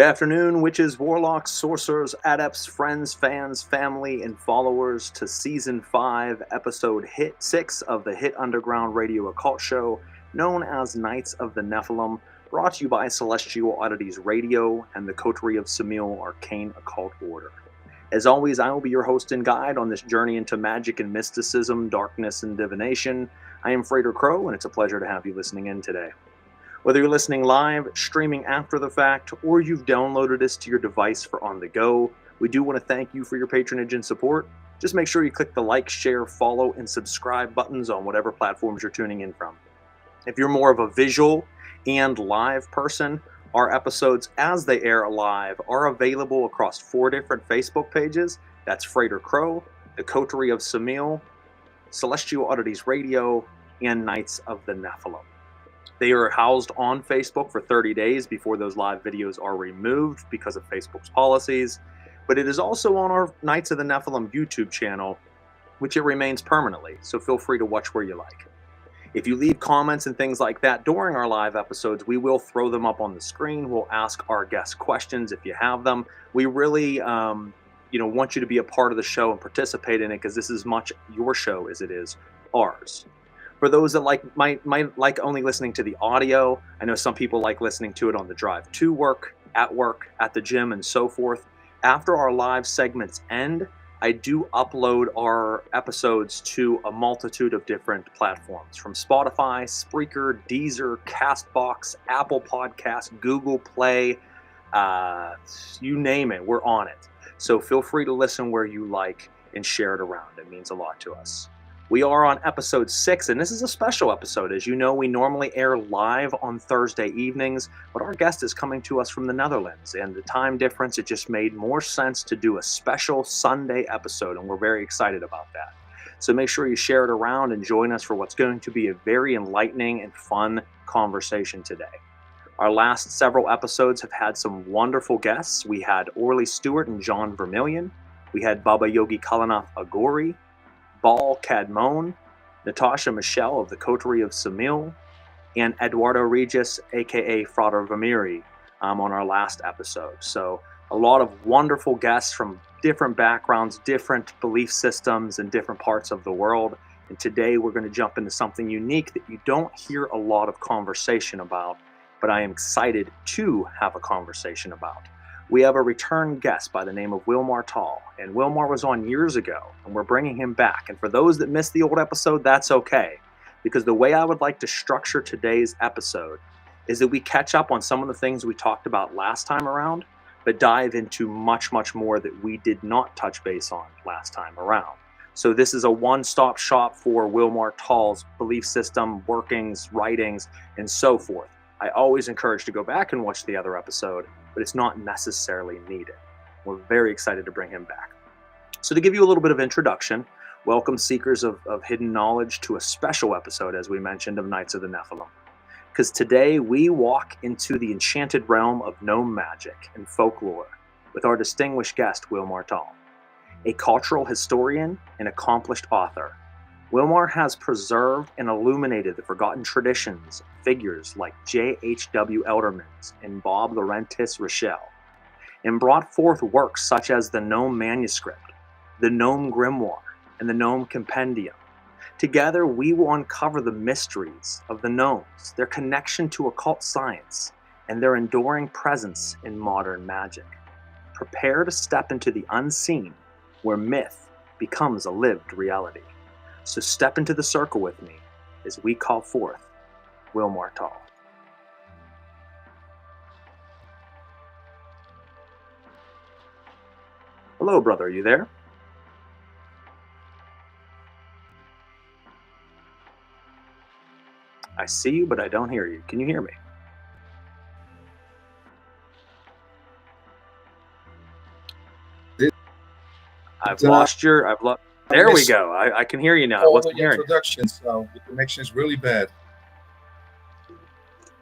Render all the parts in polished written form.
afternoon, witches, warlocks, sorcerers, adepts, friends, fans, family, and followers to Season 5, Episode Hit 6 of the hit underground radio occult show known as Knights of the Nephilim, brought to you by Celestial Oddities Radio and the Coterie of Samil Arcane Occult Order. As always, I will be your host and guide on this journey into magic and mysticism, darkness and divination. I am Frater Crow, and it's a pleasure to have you listening in today. Whether you're listening live, streaming after the fact, or you've downloaded this to your device for on the go, we do want to thank you for your patronage and support. Just make sure you click the like, share, follow, and subscribe buttons on whatever platforms you're tuning in from. If you're more of a visual and live person, our episodes as they air live are available across 4 different Facebook pages. That's Frater Crow, the Coterie of Samil, Celestial Oddities Radio, and Knights of the Nephilim. They are housed on Facebook for 30 days before those live videos are removed because of Facebook's policies. But it is also on our Knights of the Nephilim YouTube channel, which it remains permanently, so feel free to watch where you like. If you leave comments and things like that during our live episodes, we will throw them up on the screen. We'll ask our guests questions if you have them. We really want you to be a part of the show and participate in it because this is much your show as it is ours. For those that might like only listening to the audio, I know some people like listening to it on the drive to work, at the gym, and so forth. After our live segments end, I do upload our episodes to a multitude of different platforms, from Spotify, Spreaker, Deezer, Castbox, Apple Podcasts, Google Play, you name it, we're on it. So feel free to listen where you like and share it around. It means a lot to us. We are on episode 6, and this is a special episode. As you know, we normally air live on Thursday evenings, but our guest is coming to us from the Netherlands, and the time difference, it just made more sense to do a special Sunday episode, and we're very excited about that. So make sure you share it around and join us for what's going to be a very enlightening and fun conversation today. Our last several episodes have had some wonderful guests. We had Orly Stewart and John Vermillion. We had Baba Yogi Kalanath Agori, Bal Cadmon, Natasha Michelle of the Coterie of Samil, and Eduardo Regis, aka Frater Vamiri, on our last episode. So a lot of wonderful guests from different backgrounds, different belief systems, and different parts of the world. And today we're going to jump into something unique that you don't hear a lot of conversation about, but I am excited to have a conversation about. We have a return guest by the name of Wilmar Taal, and Wilmar was on years ago, and we're bringing him back. And for those that missed the old episode, that's okay, because the way I would like to structure today's episode is that we catch up on some of the things we talked about last time around, but dive into much, much more that we did not touch base on last time around. So this is a one-stop shop for Wilmar Taal's belief system, workings, writings, and so forth. I always encourage to go back and watch the other episode, but it's not necessarily needed. We're very excited to bring him back. So to give you a little bit of introduction, welcome seekers of hidden knowledge to a special episode, as we mentioned, of Knights of the Nephilim. Because today we walk into the enchanted realm of gnome magic and folklore with our distinguished guest, Wilmar Taal, a cultural historian and accomplished author. Wilmar has preserved and illuminated the forgotten traditions, figures like J.H.W. Eldermans and Bob Laurentis Rochelle, and brought forth works such as the Gnome Manuscript, the Gnome Grimoire, and the Gnome Compendium. Together, we will uncover the mysteries of the gnomes, their connection to occult science, and their enduring presence in modern magic. Prepare to step into the unseen, where myth becomes a lived reality. So step into the circle with me as we call forth Wilmar Taal. Hello, brother. Are you there? I see you, but I don't hear you. Can you hear me? I've lost your... There we go. I can hear you now. I wasn't hearing introduction, so the connection is really bad.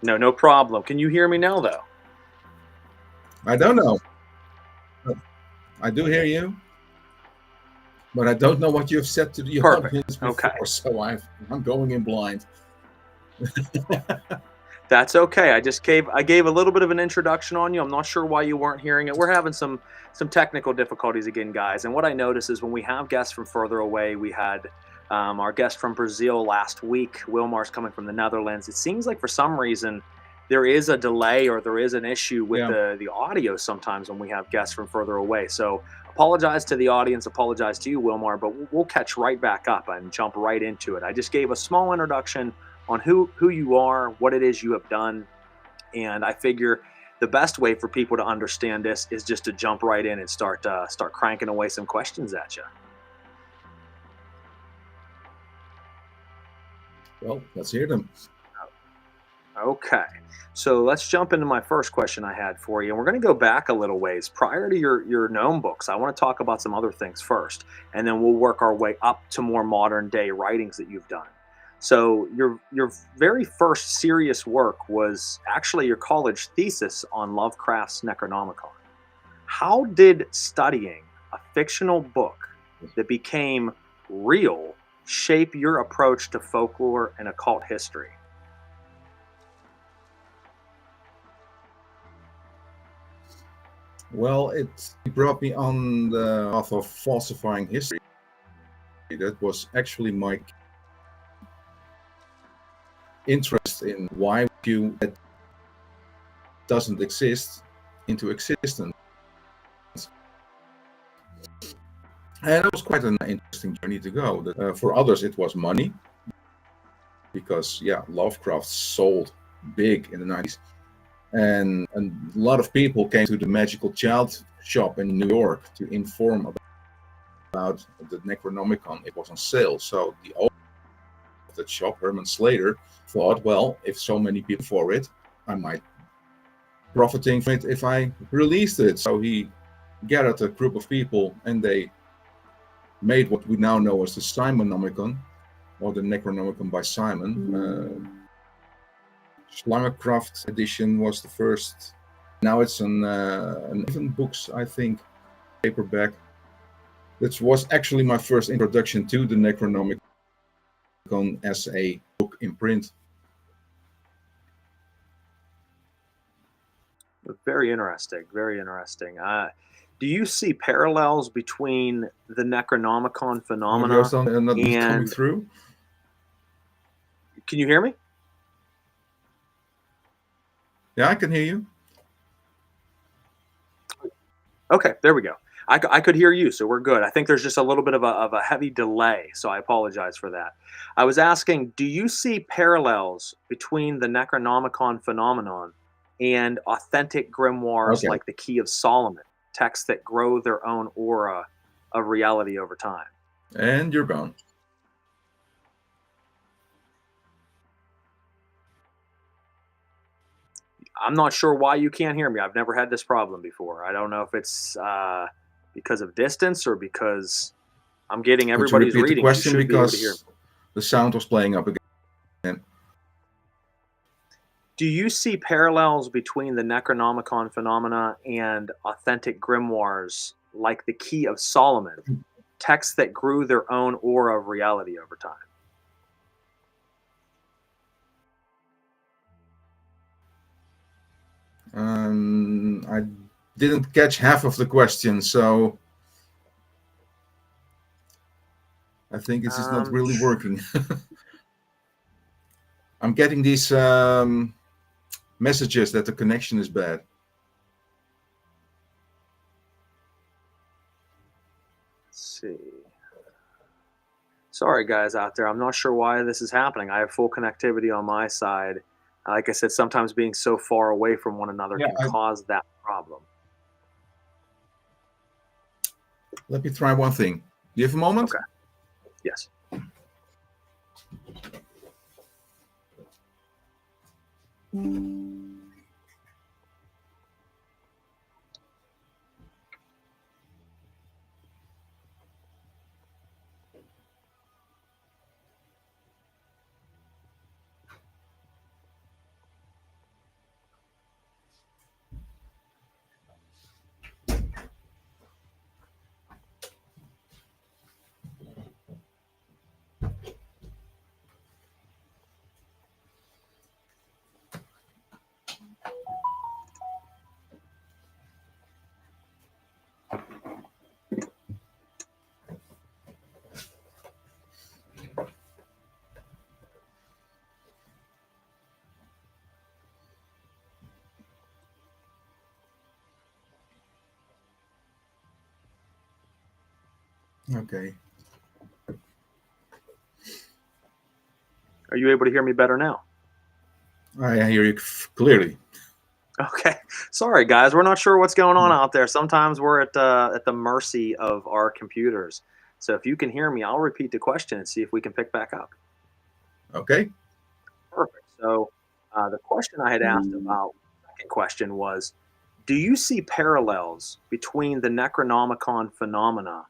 No problem. Can you hear me now, though? I don't know. I do hear you, but I don't know what you've said to the audience before, so I'm going in blind. That's okay. I gave a little bit of an introduction on you. I'm not sure why you weren't hearing it. We're having some technical difficulties again, guys. And what I notice is when we have guests from further away, we had our guest from Brazil last week. Wilmar's coming from the Netherlands. It seems like for some reason there is a delay or there is an issue with the audio sometimes when we have guests from further away. So apologize to the audience, apologize to you, Wilmar, but we'll catch right back up and jump right into it. I just gave a small introduction on who you are, what it is you have done, and I figure the best way for people to understand this is just to jump right in and start cranking away some questions at you. Well, let's hear them. Okay, so let's jump into my first question I had for you, and we're going to go back a little ways. Prior to your gnome books, I want to talk about some other things first, and then we'll work our way up to more modern day writings that you've done. So your very first serious work was actually your college thesis on Lovecraft's Necronomicon. How did studying a fictional book that became real shape your approach to folklore and occult history? Well, it brought me on the path of falsifying history. That was actually my interest in why you that doesn't exist into existence. And it was quite an interesting journey to go. For others, it was money, because Lovecraft sold big in the 90s, and a lot of people came to the Magickal Child shop in New York to inform about the Necronomicon. It was on sale, so the owner of that shop, Herman Slater, thought, well, if so many people for it, I might profiting from it if I released it. So he gathered a group of people, and they made what we now know as the Simonomicon, or the Necronomicon by Simon. Slangekraft edition was the first. Now it's an even books, I think, paperback. That was actually my first introduction to the Necronomicon as a book in print. Very interesting. Very interesting. Do you see parallels between the Necronomicon phenomena and coming through? Can you hear me? Yeah, I can hear you. Okay, there we go. I could hear you, so we're good. I think there's just a little bit of a heavy delay, so I apologize for that. I was asking, do you see parallels between the Necronomicon phenomenon and authentic grimoires like the Key of Solomon, texts that grow their own aura of reality over time? And you're gone. I'm not sure why you can't hear me. I've never had this problem before. I don't know if it's because of distance or because I'm getting everybody's reading. The question, because the sound was playing up again. Do you see parallels between the Necronomicon phenomena and authentic grimoires like the Key of Solomon, texts that grew their own aura of reality over time? I didn't catch half of the question, so I think this is not really working. I'm getting these messages that the connection is bad. Let's see. Sorry, guys out there. I'm not sure why this is happening. I have full connectivity on my side. Like I said, sometimes being so far away from one another can cause that problem. Let me try one thing. Do you have a moment? Okay. Yes. Okay. Are you able to hear me better now? I hear you clearly. Okay. Sorry, guys. We're not sure what's going on out there. Sometimes we're at the mercy of our computers. So if you can hear me, I'll repeat the question and see if we can pick back up. Okay. Perfect. So the question I had asked about, the second question was, do you see parallels between the Necronomicon phenomena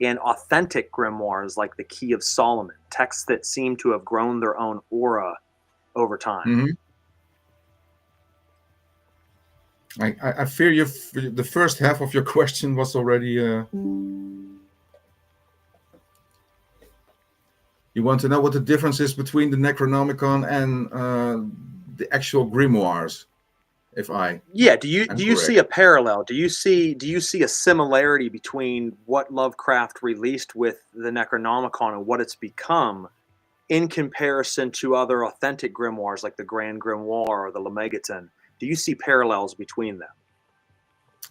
and authentic grimoires like the Key of Solomon, texts that seem to have grown their own aura over time? Mm-hmm. I fear the first half of your question was already. You want to know what the difference is between the Necronomicon and the actual grimoires? Yeah, do you see a parallel? Do you see a similarity between what Lovecraft released with the Necronomicon and what it's become in comparison to other authentic grimoires like the Grand Grimoire or the Lemegeton? Do you see parallels between them?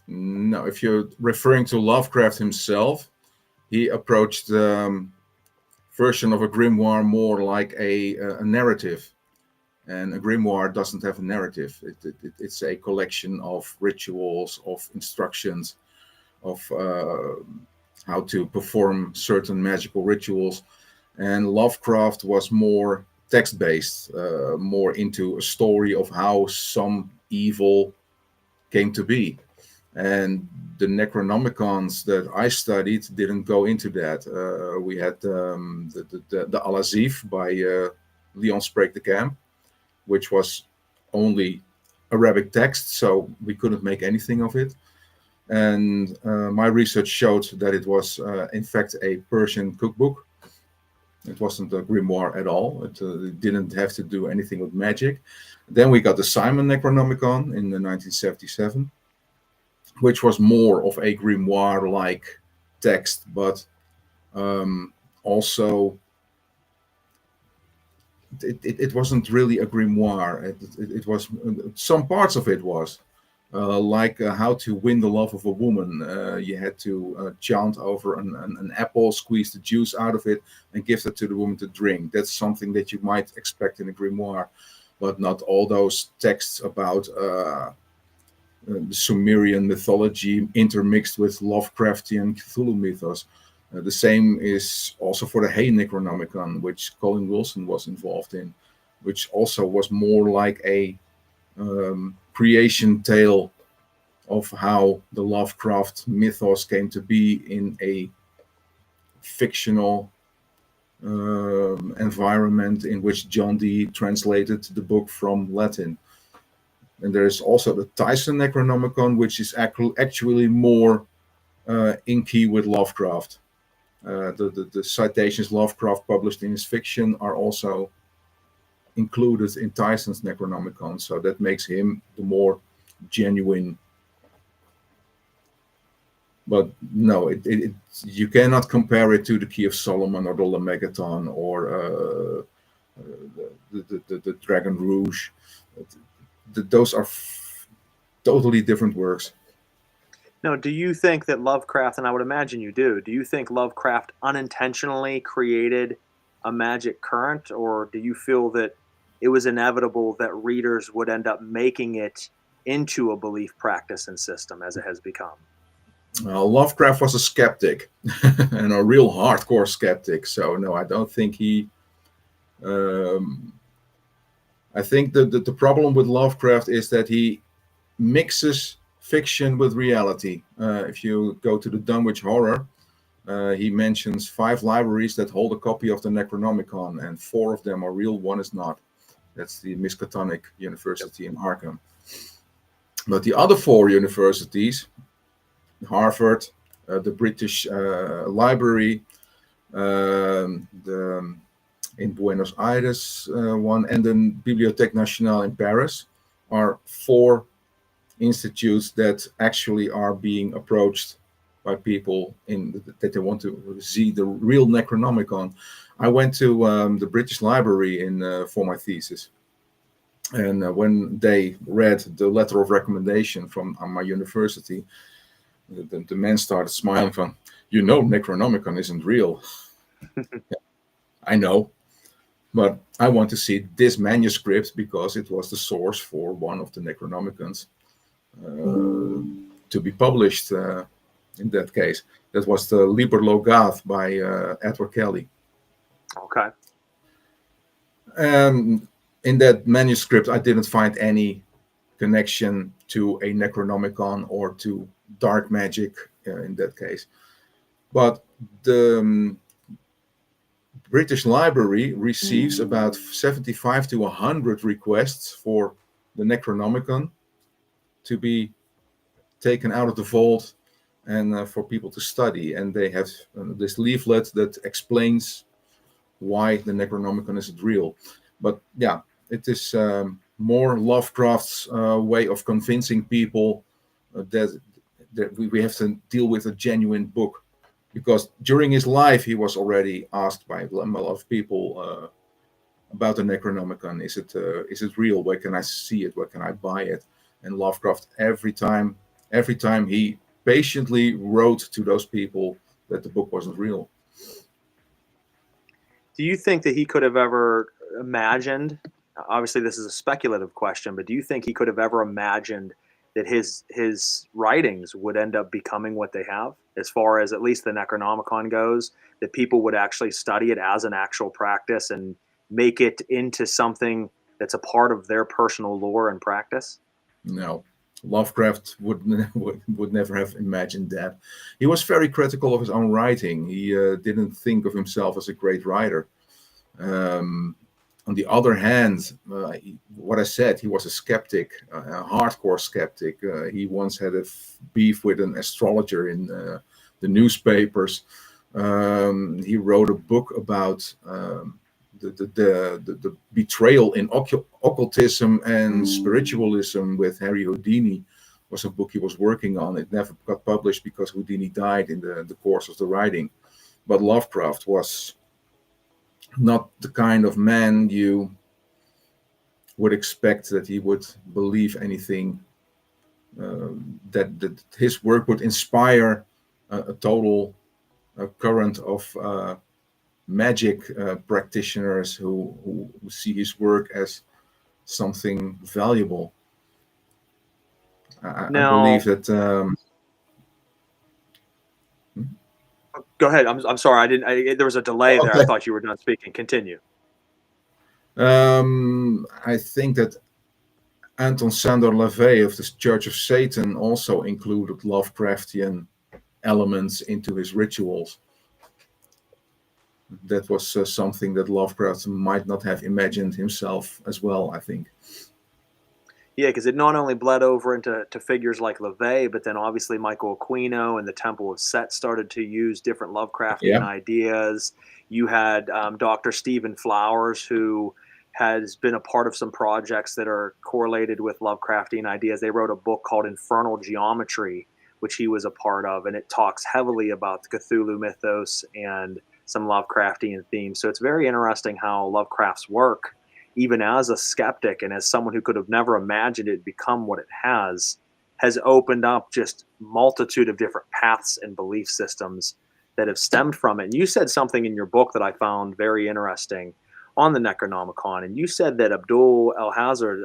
No, if you're referring to Lovecraft himself, he approached the version of a grimoire more like a narrative. And a grimoire doesn't have a narrative. It's a collection of rituals, of instructions, of how to perform certain magical rituals. And Lovecraft was more text-based, more into a story of how some evil came to be. And the Necronomicons that I studied didn't go into that. We had the Al-Azif by Leon Sprague de Camp, which was only Arabic text, so we couldn't make anything of it. And my research showed that it was, in fact, a Persian cookbook. It wasn't a grimoire at all. It didn't have to do anything with magic. Then we got the Simon Necronomicon in 1977, which was more of a grimoire-like text, but also it wasn't really a grimoire. It was, some parts of it was like how to win the love of a woman. You had to chant over an apple, squeeze the juice out of it, and give it to the woman to drink. That's something that you might expect in a grimoire, but not all those texts about the Sumerian mythology intermixed with Lovecraftian Cthulhu mythos. The same is also for the Hay Necronomicon, which Colin Wilson was involved in, which also was more like a creation tale of how the Lovecraft mythos came to be in a fictional environment in which John Dee translated the book from Latin. And there's also the Tyson Necronomicon, which is actually more in key with Lovecraft. The citations Lovecraft published in his fiction are also included in Tyson's Necronomicon, so that makes him the more genuine. But no, you cannot compare it to the Key of Solomon or the Lemegeton or the Dragon Rouge. Those are totally different works. Now, do you think that Lovecraft, and I would imagine you do you think Lovecraft unintentionally created a magic current, or do you feel that it was inevitable that readers would end up making it into a belief, practice, and system as it has become? Lovecraft was a skeptic and a real hardcore skeptic. So no, I don't think he. I think the problem with Lovecraft is that he mixes fiction with reality. If you go to the Dunwich Horror, he mentions 5 libraries that hold a copy of the Necronomicon, and 4 of them are real, 1 is not. That's the Miskatonic University in Arkham. But the other 4 universities, Harvard, the British Library, in Buenos Aires one, and the Bibliothèque Nationale in Paris, are 4 institutes that actually are being approached by people that they want to see the real Necronomicon. I went to the British Library for my thesis, and when they read the letter of recommendation from my university, the man started smiling from, Necronomicon isn't real. I know, but I want to see this manuscript because it was the source for one of the Necronomicons to be published. In that case, that was the Liber Logath by Edward Kelly. Okay. In that manuscript, I didn't find any connection to a Necronomicon or to dark magic in that case. But the British Library receives about 75 to 100 requests for the Necronomicon to be taken out of the vault and for people to study. And they have this leaflet that explains why the Necronomicon isn't real. But yeah, it is more Lovecraft's way of convincing people that we have to deal with a genuine book. Because during his life, he was already asked by a lot of people about the Necronomicon. Is it real? Where can I see it? Where can I buy it? And Lovecraft, every time he patiently wrote to those people that the book wasn't real. Do you think that he could have ever imagined? Obviously, this is a speculative question, but do you think he could have ever imagined that his writings would end up becoming what they have, as far as at least the Necronomicon goes, that people would actually study it as an actual practice and make it into something that's a part of their personal lore and practice? No, Lovecraft would never have imagined that. He was very critical of his own writing. He didn't think of himself as a great writer. On the other hand, what I said, he was a skeptic, a hardcore skeptic. He once had a beef with an astrologer in the newspapers. He wrote a book about the betrayal in occultism and spiritualism with Harry Houdini. Was a book he was working on. It never got published because Houdini died in the course of the writing. But Lovecraft was not the kind of man you would expect that he would believe anything, that his work would inspire a total current of magic practitioners who see his work as something valuable. I believe that. Go ahead. I'm sorry. There was a delay there. I thought you were done speaking. Continue. I think that Anton Sander LaVey of the Church of Satan also included Lovecraftian elements into his rituals. That was something that Lovecraft might not have imagined himself as well, I think. Yeah, because it not only bled over into figures like LaVey, but then obviously Michael Aquino and the Temple of Set started to use different Lovecraftian ideas. You had Dr. Stephen Flowers, who has been a part of some projects that are correlated with Lovecraftian ideas. They wrote a book called Infernal Geometry, which he was a part of, and it talks heavily about the Cthulhu mythos and some Lovecraftian themes. So it's very interesting how Lovecraft's work, even as a skeptic and as someone who could have never imagined it become what it has opened up just multitude of different paths and belief systems that have stemmed from it. And you said something in your book that I found very interesting on the Necronomicon, and you said that Abdul El-Hazard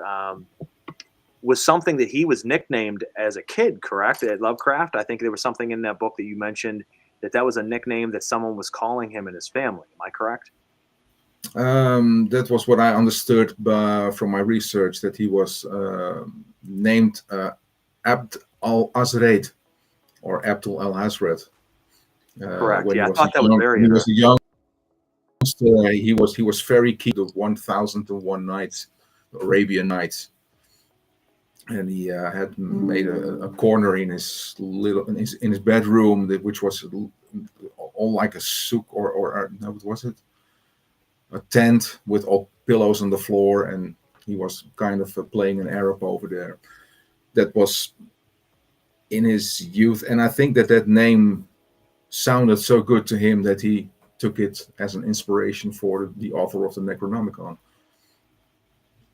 was something that he was nicknamed as a kid, correct? At Lovecraft, I think there was something in that book that you mentioned that was a nickname that someone was calling him and his family. Am I correct? That was what I understood from my research, that he was named Abd al-Azraid or Abdul al-Hazred. Correct. Yeah, I thought that was very interesting. He was a young, he was very keen to 1001 Nights, Arabian Nights, and he had made a corner in his bedroom, which was all like a souk or no, what was it? A tent with all pillows on the floor, and he was kind of playing an Arab over there. That was in his youth, and I think that name sounded so good to him that he took it as an inspiration for the author of the Necronomicon.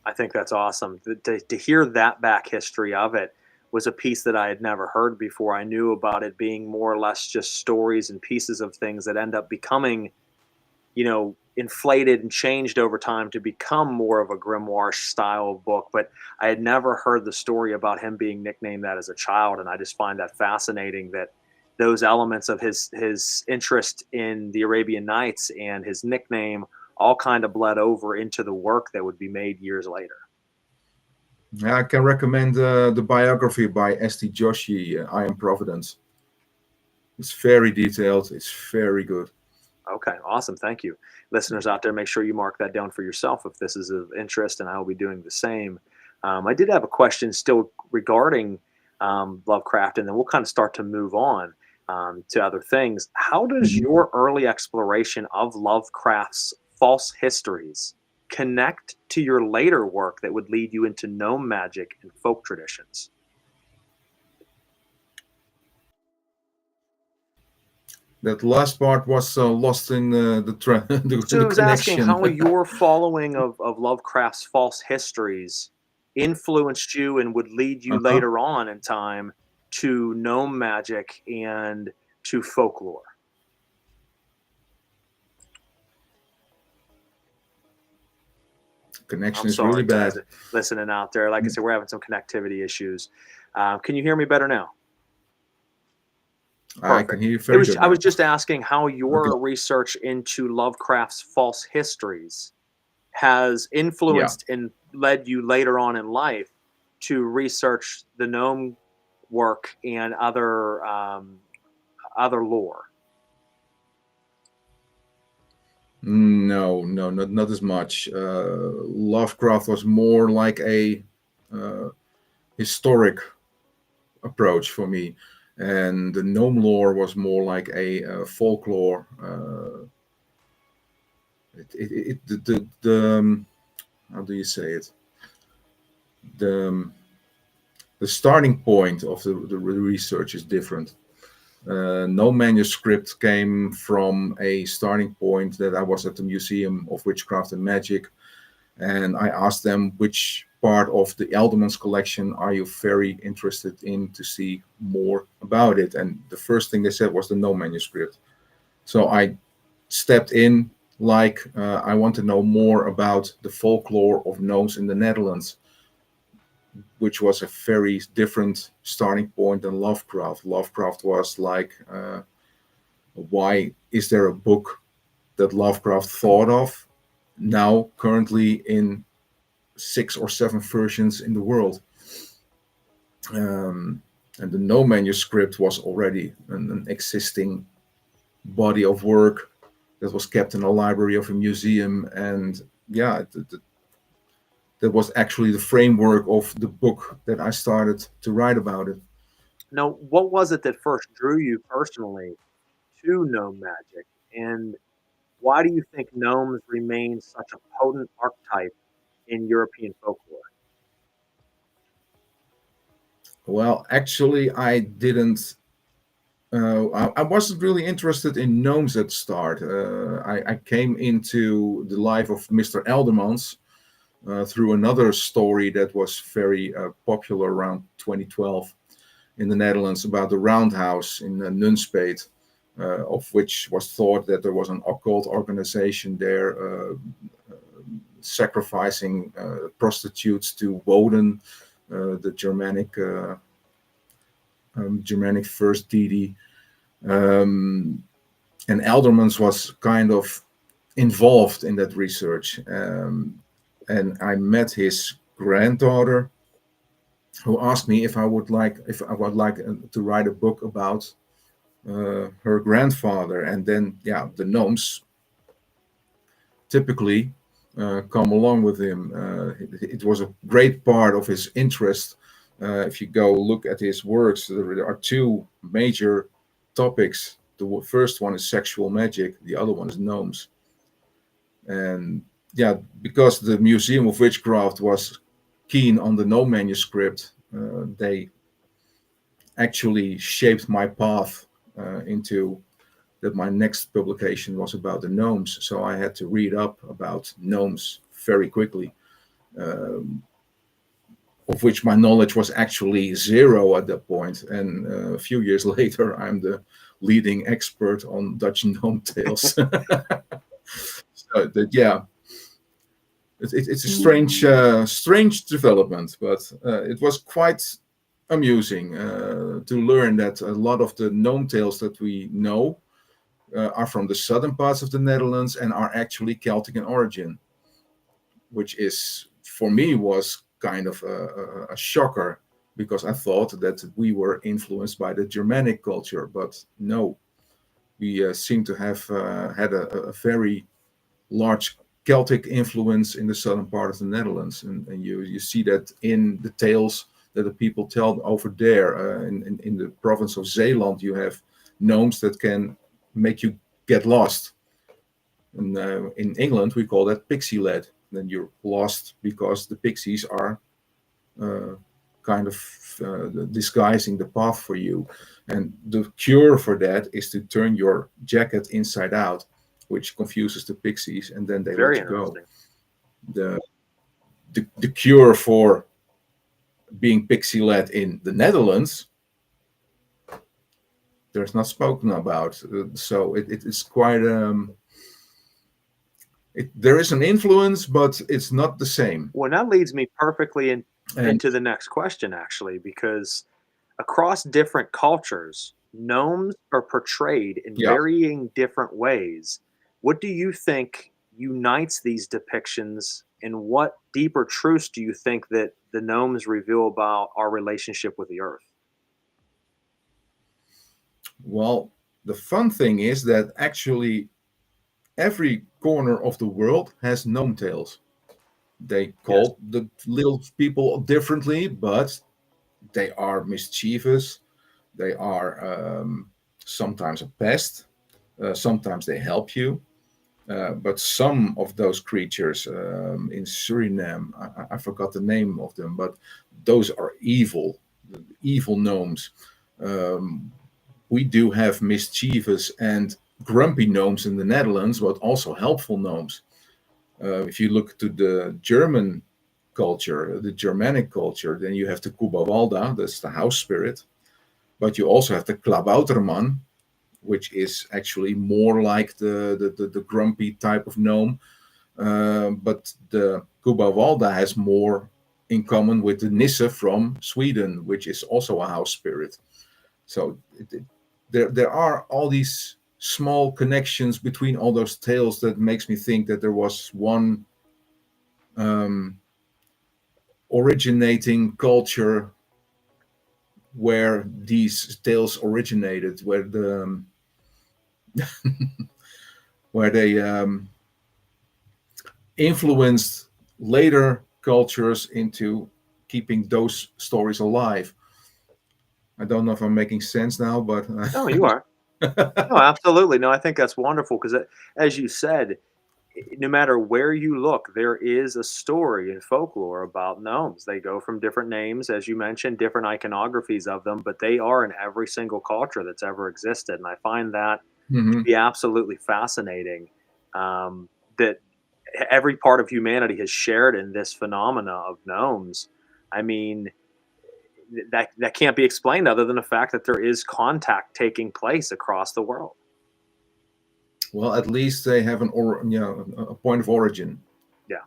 I think that's awesome to hear that back history of it. was a piece that I had never heard before. I knew about it being more or less just stories and pieces of things that end up becoming, inflated and changed over time to become more of a grimoire style book. But I had never heard the story about him being nicknamed that as a child, and I just find that fascinating that those elements of his interest in the Arabian Nights and his nickname all kind of bled over into the work that would be made years later. I can recommend the biography by S.T. Joshi, I Am Providence. It's very detailed. It's very good. Okay, awesome. Thank you. Listeners out there, make sure you mark that down for yourself if this is of interest, and I will be doing the same. I did have a question still regarding Lovecraft, and then we'll kind of start to move on to other things. How does your early exploration of Lovecraft's false histories connect to your later work that would lead you into gnome magic and folk traditions? That last part was lost in the So I was asking connection. how your following of Lovecraft's false histories influenced you and would lead you later on in time to gnome magic and to folklore. Connection is really bad. Listening out there. Like I said, we're having some connectivity issues. Can you hear me better now? Perfect. I can hear you very good. I was just asking how your research into Lovecraft's false histories has influenced and led you later on in life to research the gnome work and other lore. No, not as much. Lovecraft was more like a historic approach for me, and the gnome lore was more like a folklore. How do you say it? The starting point of the research is different. Gnome Manuscript came from a starting point that I was at the Museum of Witchcraft and Magic, and I asked them which part of the Eldermans collection are you very interested in to see more about it, and the first thing they said was the Gnome Manuscript. So I stepped in like I want to know more about the folklore of gnomes in the Netherlands, which was a very different starting point than Lovecraft. Lovecraft was like, why is there a book that Lovecraft thought of now currently in 6 or 7 versions in the world? And the Gnome Manuscript was already an existing body of work that was kept in a library of a museum, and that was actually the framework of the book that I started to write about it. Now, what was it that first drew you personally to gnome magic, and why do you think gnomes remain such a potent archetype in European folklore? Well, actually, I didn't. I wasn't really interested in gnomes at the start. I came into the life of Mr. Eldermans through another story that was very popular around 2012 in the Netherlands about the roundhouse in Nunspeet, of which was thought that there was an occult organization there sacrificing prostitutes to Woden, the Germanic first deity. And Eldermans was kind of involved in that research. And I met his granddaughter, who asked me if I would like to write a book about her grandfather. And then, the gnomes typically come along with him. It was a great part of his interest. If you go look at his works, there are 2 major topics. The first one is sexual magic. The other one is gnomes. And because the Museum of Witchcraft was keen on the Gnome Manuscript, they actually shaped my path into that my next publication was about the gnomes. So I had to read up about gnomes very quickly. of which my knowledge was actually zero at that point. And a few years later, I'm the leading expert on Dutch gnome tales. So it's a strange development, but it was quite amusing to learn that a lot of the gnome tales that we know are from the southern parts of the Netherlands and are actually Celtic in origin, which is, for me, was kind of a shocker, because I thought that we were influenced by the Germanic culture, but no, we seem to have had a very large Celtic influence in the southern part of the Netherlands, and you see that in the tales that the people tell over there. In the province of Zeeland, you have gnomes that can make you get lost. And in England, we call that pixie led. Then you're lost because the pixies are kind of disguising the path for you. And the cure for that is to turn your jacket inside out, which confuses the pixies, and then they let you go. The cure for being pixie led in the Netherlands, there's not spoken about. So it's quite there is an influence, but it's not the same. Well, that leads me perfectly into the next question, actually, because across different cultures, gnomes are portrayed in varying different ways. What do you think unites these depictions, and what deeper truths do you think that the gnomes reveal about our relationship with the earth? Well, the fun thing is that actually every corner of the world has gnome tales. They call the little people differently, but they are mischievous. They are sometimes a pest. Sometimes they help you. But some of those creatures in Suriname, I forgot the name of them, but those are evil gnomes. We do have mischievous and grumpy gnomes in the Netherlands, but also helpful gnomes. If you look to the German culture, the Germanic culture, then you have the Kubawalda, that's the house spirit. But you also have the Klabauterman, which is actually more like the grumpy type of gnome. But the Kubawalda has more in common with the Nisse from Sweden, which is also a house spirit. So there are all these small connections between all those tales that makes me think that there was one originating culture where these tales originated, where they influenced later cultures into keeping those stories alive. I don't know if I'm making sense now, but No, you are. No, absolutely. No, I think that's wonderful because, as you said, no matter where you look, there is a story in folklore about gnomes. They go from different names, as you mentioned, different iconographies of them, but they are in every single culture that's ever existed. And I find that to be absolutely fascinating, that every part of humanity has shared in this phenomena of gnomes. I mean, that can't be explained other than the fact that there is contact taking place across the world. Well, at least they have a point of origin. Yeah.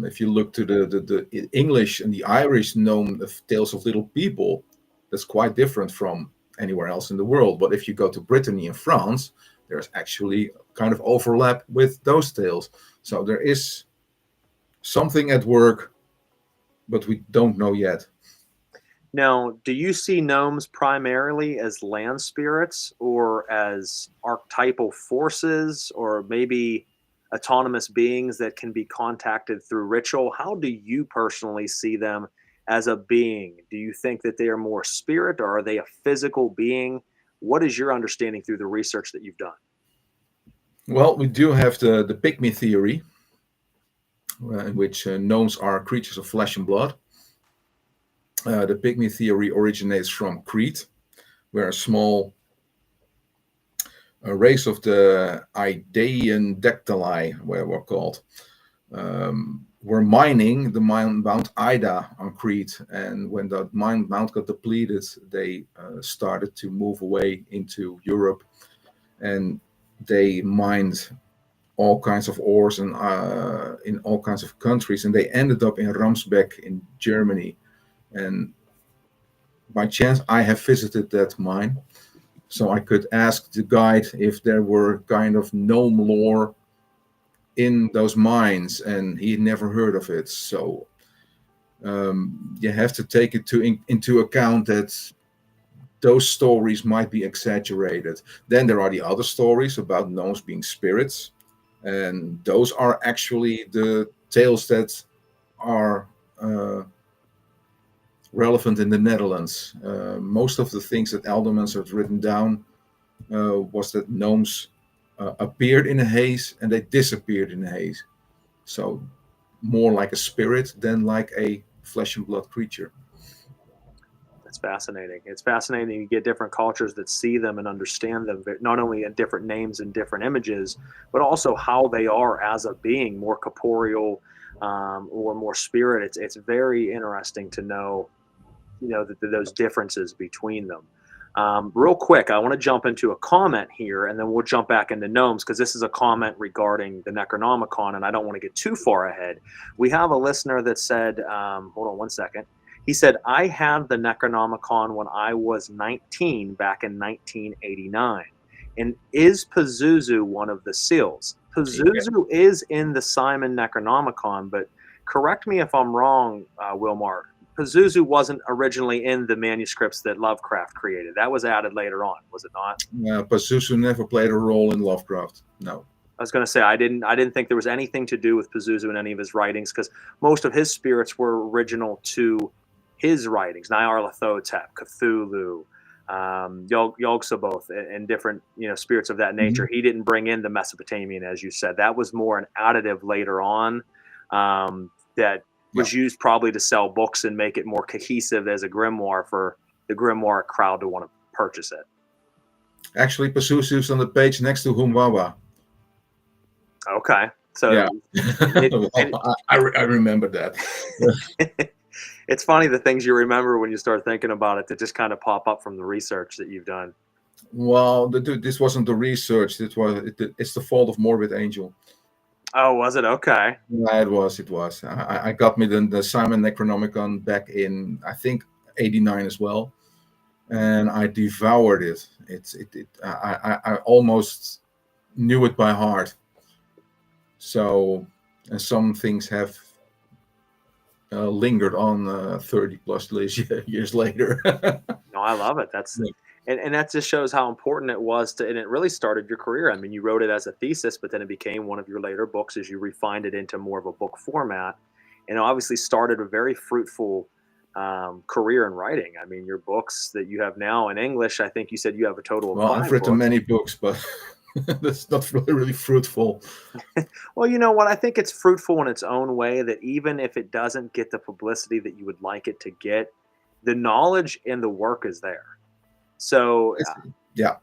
If you look to the English and the Irish gnome of tales of little people, that's quite different from anywhere else in the world. But if you go to Brittany and France, there's actually kind of overlap with those tales. So there is something at work, but we don't know yet. Now, do you see gnomes primarily as land spirits or as archetypal forces or maybe autonomous beings that can be contacted through ritual? How do you personally see them as a being? Do you think that they are more spirit or are they a physical being? What is your understanding through the research that you've done? Well, we do have the pygmy theory, in which gnomes are creatures of flesh and blood. The pygmy theory originates from Crete, where a small race of the Idaean Dactyli were called. were mining the Mount Ida on Crete, and when that mount got depleted, they started to move away into Europe, and they mined all kinds of ores and in all kinds of countries, and they ended up in Ramsbeck in Germany. And by chance, I have visited that mine, so I could ask the guide if there were kind of gnome lore in those mines, and he never heard of it. So you have to take it into account that those stories might be exaggerated. Then there are the other stories about gnomes being spirits, and those are actually the tales that are relevant in the Netherlands. Most of the things that Eldermans have written down was that gnomes appeared in a haze and they disappeared in a haze. So more like a spirit than like a flesh and blood creature. It's fascinating. It's fascinating. You get different cultures that see them and understand them, but not only in different names and different images, but also how they are as a being, more corporeal or more spirit. It's very interesting to know, those differences between them. Real quick, I want to jump into a comment here, and then we'll jump back into gnomes, because this is a comment regarding the Necronomicon, and I don't want to get too far ahead. We have a listener that said, hold on one second. He said, I had the Necronomicon when I was 19 back in 1989. And is Pazuzu one of the seals? Pazuzu is in the Simon Necronomicon, but correct me if I'm wrong, Wilmar. Pazuzu wasn't originally in the manuscripts that Lovecraft created. That was added later on, was it not? Pazuzu never played a role in Lovecraft. No. I was going to say I didn't think there was anything to do with Pazuzu in any of his writings, because most of his spirits were original to his writings. Nyarlathotep, Cthulhu, Yog-Sothoth, and different spirits of that nature. Mm-hmm. He didn't bring in the Mesopotamian, as you said. That was more an additive later on that was used probably to sell books and make it more cohesive as a grimoire for the grimoire crowd to want to purchase it. Actually, Pazuzu's on the page next to Humbaba. Okay. So yeah. I remember that. It's funny the things you remember when you start thinking about it that just kind of pop up from the research that you've done. Well, this wasn't the research. It's the fault of Morbid Angel. Oh, was it? Okay. Yeah, it was. I got me the Simon Necronomicon back in, I think, 89 as well, and I devoured it. I almost knew it by heart. So, and some things have lingered on 30 plus years later. No, I love it. And that just shows how important it was and it really started your career. I mean, you wrote it as a thesis, but then it became one of your later books as you refined it into more of a book format, and it obviously started a very fruitful career in writing. I mean, your books that you have now in English, I think you said you have a total of 5 I've written many books, but that's not really fruitful. Well, you know what? I think it's fruitful in its own way, that even if it doesn't get the publicity that you would like it to get, the knowledge and the work is there. So yeah,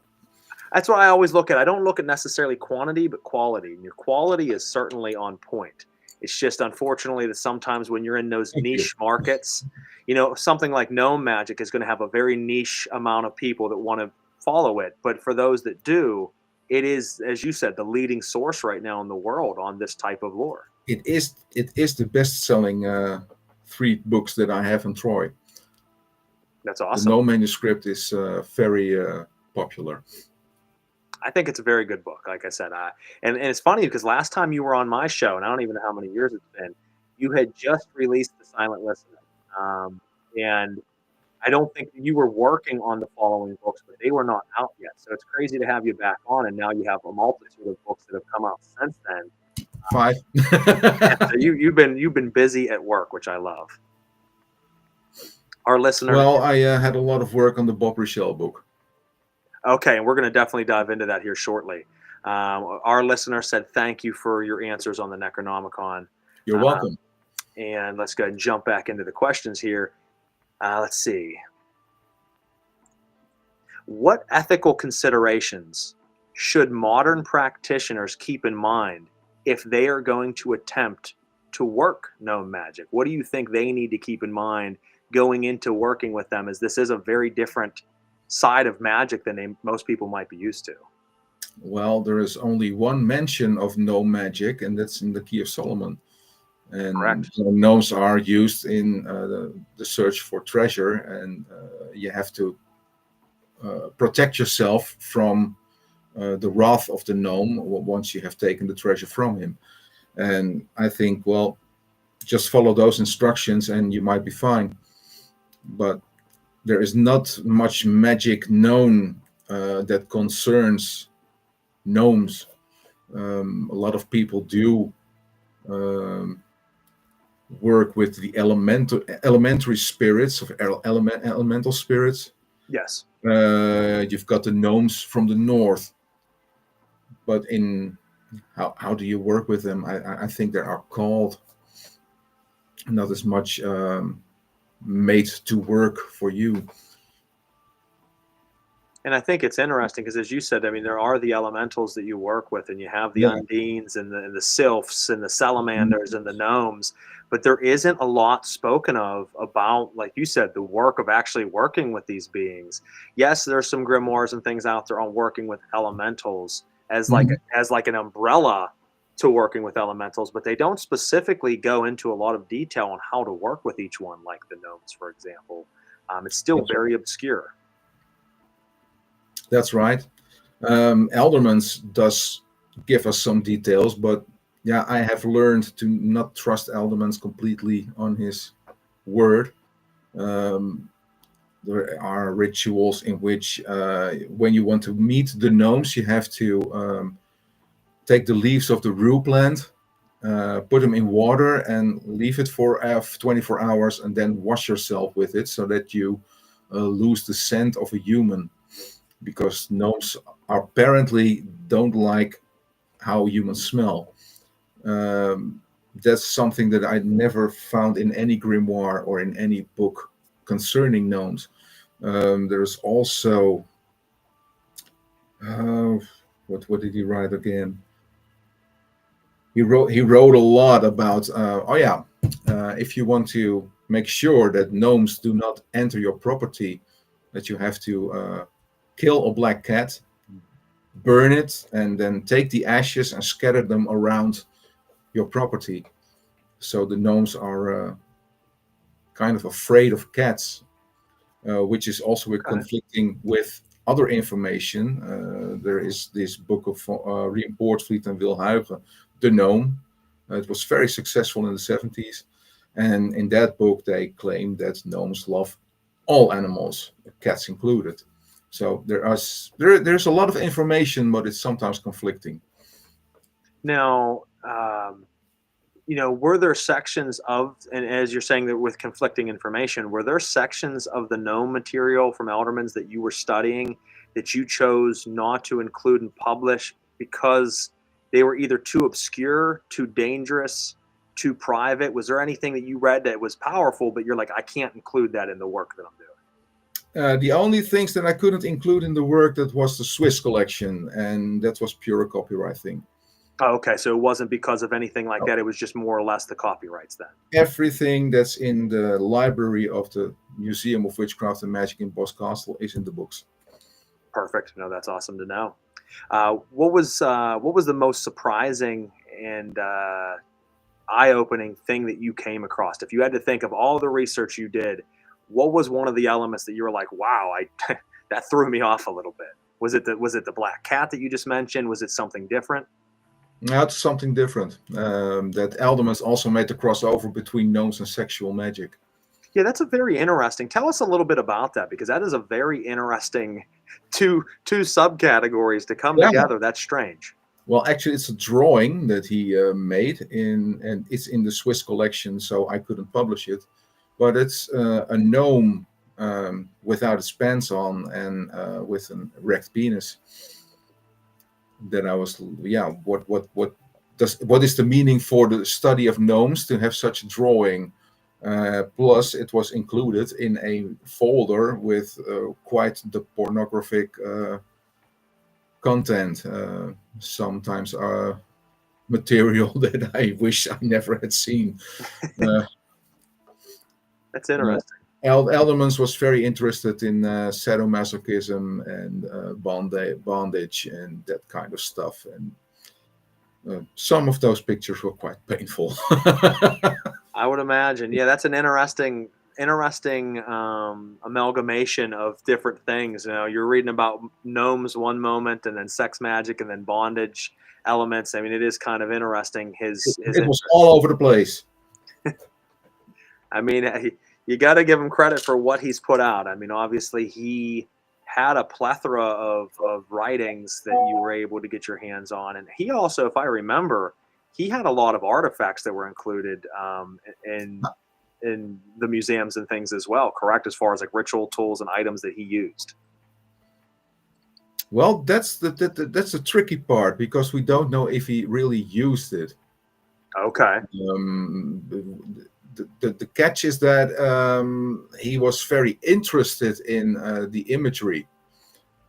that's what I always look at. I don't look at necessarily quantity, but quality. And your quality is certainly on point. It's just unfortunately that sometimes when you're in those niche markets, something like Gnome Magic is going to have a very niche amount of people that want to follow it. But for those that do, it is, as you said, the leading source right now in the world on this type of lore. It is the best-selling 3 books that I have in Troy. That's awesome. The Gnome Manuscript is very popular. I think it's a very good book, like I said. And it's funny because last time you were on my show, and I don't even know how many years it's been, you had just released The Silent Listener. And I don't think you were working on the following books, but they were not out yet. So it's crazy to have you back on, and now you have a multitude of books that have come out since then. 5. So you've been busy at work, which I love. Our listener. Well, I had a lot of work on the Bob Rochelle book. Okay, and we're going to definitely dive into that here shortly. Our listener said thank you for your answers on the Necronomicon. You're welcome. And let's go ahead and jump back into the questions here. Let's see. What ethical considerations should modern practitioners keep in mind if they are going to attempt to work gnome magic? What do you think they need to keep in mind going into working with them, as this is a very different side of magic than most people might be used to? Well, there is only one mention of gnome magic, and that's in the Key of Solomon. And Correct. gnomes are used in the search for treasure, and you have to protect yourself from the wrath of the gnome once you have taken the treasure from him. And I think, well, just follow those instructions and you might be fine. But there is not much magic known that concerns gnomes. A lot of people do work with the elementary spirits of elemental spirits. Yes. You've got the gnomes from the north, but in how do you work with them? I think they are called, not as much made to work for you. And I think it's interesting because, as you said, I mean, there are the elementals that you work with, and you have the undines and the sylphs and the salamanders and the gnomes, but there isn't a lot spoken of about, like you said, the work of actually working with these beings. Yes, there's some grimoires and things out there on working with elementals as like an umbrella to working with elementals, but they don't specifically go into a lot of detail on how to work with each one, like the gnomes, for example. It's still very obscure. That's right. Eldermans does give us some details, but yeah, I have learned to not trust Eldermans completely on his word. There are rituals in which when you want to meet the gnomes, you have to take the leaves of the rue plant, put them in water and leave it for 24 hours and then wash yourself with it so that you lose the scent of a human. Because gnomes apparently don't like how humans smell. That's something that I never found in any grimoire or in any book concerning gnomes. There's also what did he write again? He wrote a lot about if you want to make sure that gnomes do not enter your property, that you have to kill a black cat, burn it, and then take the ashes and scatter them around your property. So the gnomes are kind of afraid of cats, which is also conflicting with other information. There is this book of Rien Poortvliet and Wil Huygen, The Gnome. It was very successful in the 70s. And in that book, they claim that gnomes love all animals, cats included. So there's a lot of information, but it's sometimes conflicting. Now, were there sections of, and as you're saying that with conflicting information, were there sections of the gnome material from Eldermans that you were studying that you chose not to include and publish because they were either too obscure, too dangerous, too private? Was there anything that you read that was powerful, but you're like, I can't include that in the work that I'm doing? The only things that I couldn't include in the work, that was the Swiss collection, and that was pure copyright thing. Oh, okay, so it wasn't because of anything like that. It was just more or less the copyrights then. Everything that's in the library of the Museum of Witchcraft and Magic in Boscastle is in the books. Perfect. No, that's awesome to know. What was the most surprising and eye-opening thing that you came across? If you had to think of all the research you did, what was one of the elements that you were like, wow, that threw me off a little bit? Was it the black cat that you just mentioned? Was it something different? That's something different. That Eldermans also made the crossover between gnomes and sexual magic. Yeah, that's a very interesting. Tell us a little bit about that, because that is a very interesting two subcategories to come together. That's strange. Well, actually, it's a drawing that he made and it's in the Swiss collection, so I couldn't publish it. But it's a gnome without its pants on and with an erect penis. That I was, what is the meaning for the study of gnomes to have such a drawing? Plus, it was included in a folder with quite the pornographic content. Sometimes material that I wish I never had seen. That's interesting. Eldermans was very interested in sadomasochism and bondage and that kind of stuff. And some of those pictures were quite painful. I would imagine. Yeah, that's an interesting amalgamation of different things. You know, you're reading about gnomes one moment, and then sex magic, and then bondage elements. I mean, it is kind of interesting. His It was all over the place. I mean, you got to give him credit for what he's put out. I mean, obviously, he had a plethora of writings that you were able to get your hands on. And he also, if I remember, he had a lot of artifacts that were included in the museums and things as well, correct? As far as like ritual tools and items that he used. Well, that's the tricky part, because we don't know if he really used it. Okay. The catch is that he was very interested in the imagery,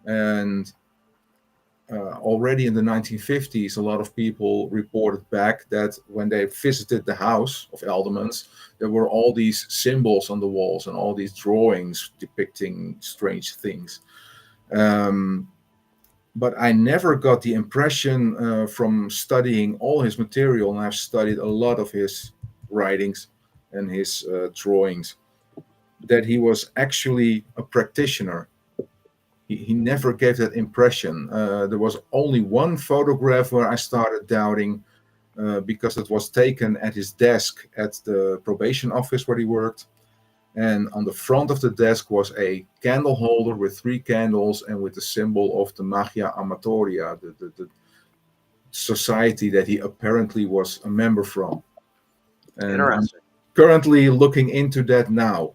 and already in the 1950s, a lot of people reported back that when they visited the house of Eldermans, there were all these symbols on the walls and all these drawings depicting strange things. But I never got the impression from studying all his material, and I've studied a lot of his writings and his drawings, that he was actually a practitioner. He never gave that impression. There was only one photograph where I started doubting, because it was taken at his desk at the probation office where he worked. And on the front of the desk was a candle holder with 3 candles and with the symbol of the Magia Amatoria, the society that he apparently was a member from. And Interesting. I'm currently looking into that now.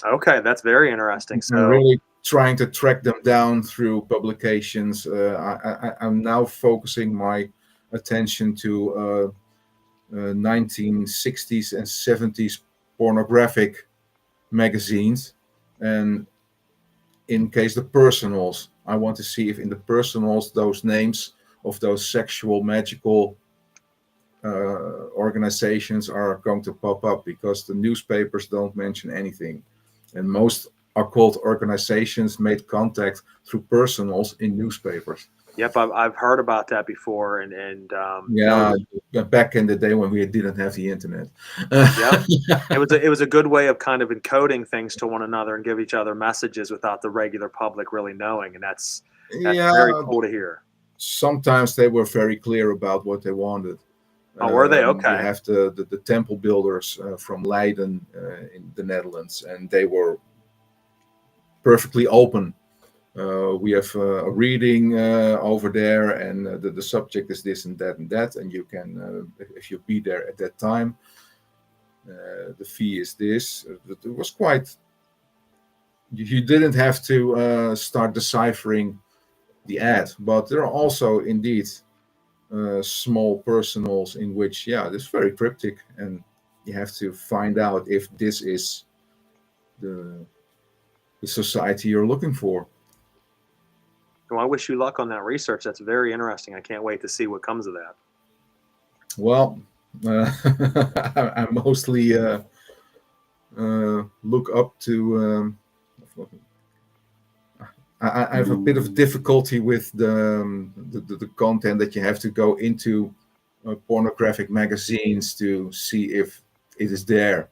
Okay, that's very interesting. So I'm really trying to track them down through publications. I'm now focusing my attention to 1960s and 70s pornographic magazines, and in case the personals, I want to see if in the personals those names of those sexual magical organizations are going to pop up, because the newspapers don't mention anything, and most occult organizations made contact through personals in newspapers. Yep, I've heard about that before, and yeah, back in the day when we didn't have the internet. Yeah, it was a good way of kind of encoding things to one another and give each other messages without the regular public really knowing, and that's very cool to hear. Sometimes they were very clear about what they wanted. Oh, were they? Okay. You have the temple builders from Leiden in the Netherlands, and they were perfectly open. We have a reading over there, and the subject is this and that, and you can, if you be there at that time, the fee is this. It was quite. You didn't have to start deciphering the ad, but there are also indeed small personals in which, it's very cryptic, and you have to find out if this is the society you're looking for. Well, I wish you luck on that research. That's very interesting. I can't wait to see what comes of that. Well, I mostly look up to. I have a bit of difficulty with the content that you have to go into pornographic magazines to see if it is there.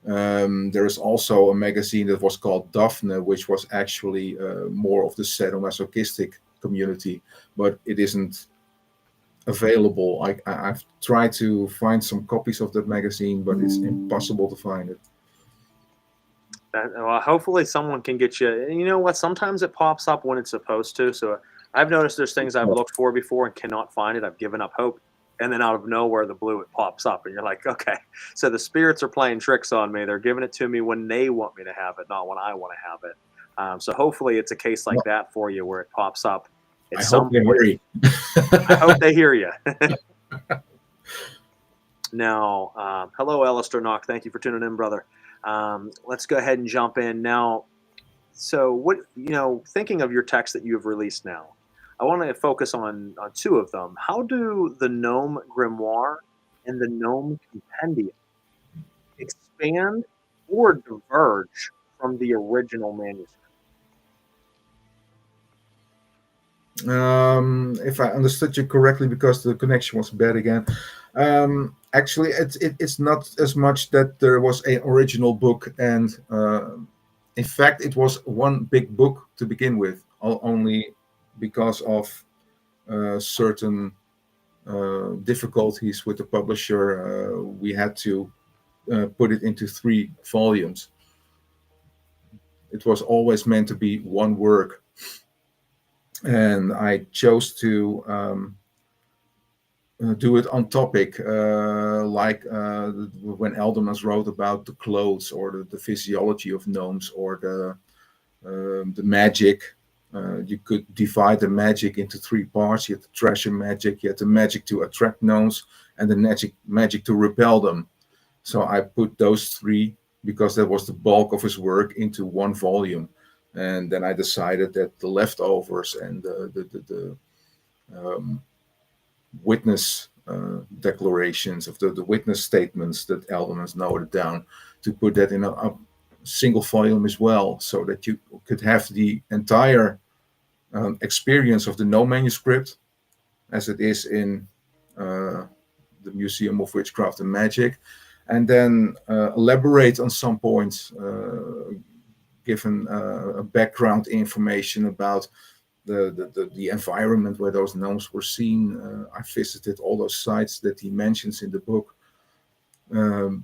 There is also a magazine that was called Daphne, which was actually more of the sadomasochistic community, but it isn't available. I've tried to find some copies of that magazine, but it's impossible to find it. Well, hopefully someone can get you. And you know what? Sometimes it pops up when it's supposed to. So I've noticed there's things I've looked for before and cannot find it. I've given up hope. And then out of nowhere, the blue, it pops up. And you're like, okay, so the spirits are playing tricks on me. They're giving it to me when they want me to have it, not when I want to have it. So hopefully it's a case like that for you where it pops up. I hope they hear you. I hope they hear you. Now, hello, Alistair Knock. Thank you for tuning in, brother. Let's go ahead and jump in now. So what, thinking of your text that you have released now, I want to focus on two of them. How do the Gnome Grimoire and the Gnome Compendium expand or diverge from the original manuscript? If I understood you correctly, because the connection was bad again. Actually, it's not as much that there was an original book, and in fact, it was one big book to begin with. Only because of certain difficulties with the publisher, we had to put it into 3 volumes. It was always meant to be one work, and I chose to do it on topic, like when Eldermans wrote about the clothes or the physiology of gnomes or the magic. You could divide the magic into 3 parts. You had the treasure magic, you had the magic to attract gnomes, and the magic to repel them. So I put those 3, because that was the bulk of his work, into 1 volume. And then I decided that the leftovers and the witness declarations of the witness statements that Eldermans noted down, to put that in a single volume as well, so that you could have the entire experience of the Gnome Manuscript as it is in the Museum of Witchcraft and Magic, and then elaborate on some points, given background information about the environment where those gnomes were seen. I visited all those sites that he mentions in the book. And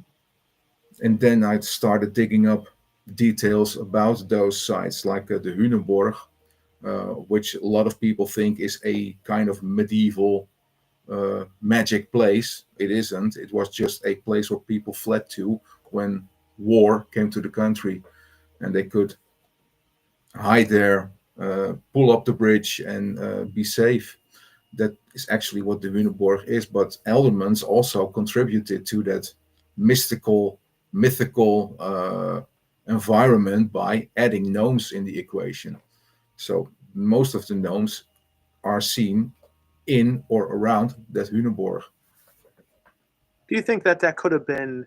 then I started digging up details about those sites, like the Hunenborg, which a lot of people think is a kind of medieval magic place. It isn't. It was just a place where people fled to when war came to the country, and they could hide there, pull up the bridge, and be safe. That is actually what the Hunenborg is. But Eldermans also contributed to that mythical environment by adding gnomes in the equation. So most of the gnomes are seen in or around that Hunenborg. Do you think that that could have been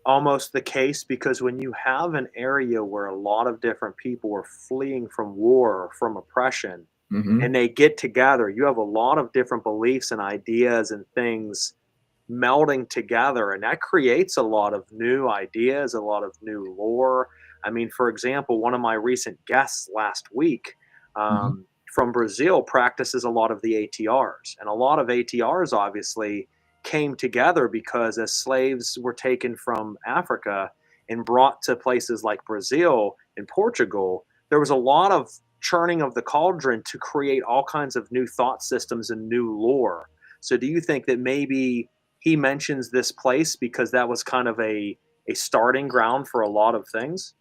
almost the case? Because when you have an area where a lot of different people are fleeing from war or from oppression, Mm-hmm. and they get together, you have a lot of different beliefs and ideas and things melding together, and that creates a lot of new ideas, a lot of new lore. I mean, for example, one of my recent guests last week Mm-hmm. from Brazil practices a lot of the ATRs, and a lot of ATRs obviously came together because as slaves were taken from Africa and brought to places like Brazil and Portugal, there was a lot of churning of the cauldron to create all kinds of new thought systems and new lore. So do you think that maybe he mentions this place because that was kind of a starting ground for a lot of things?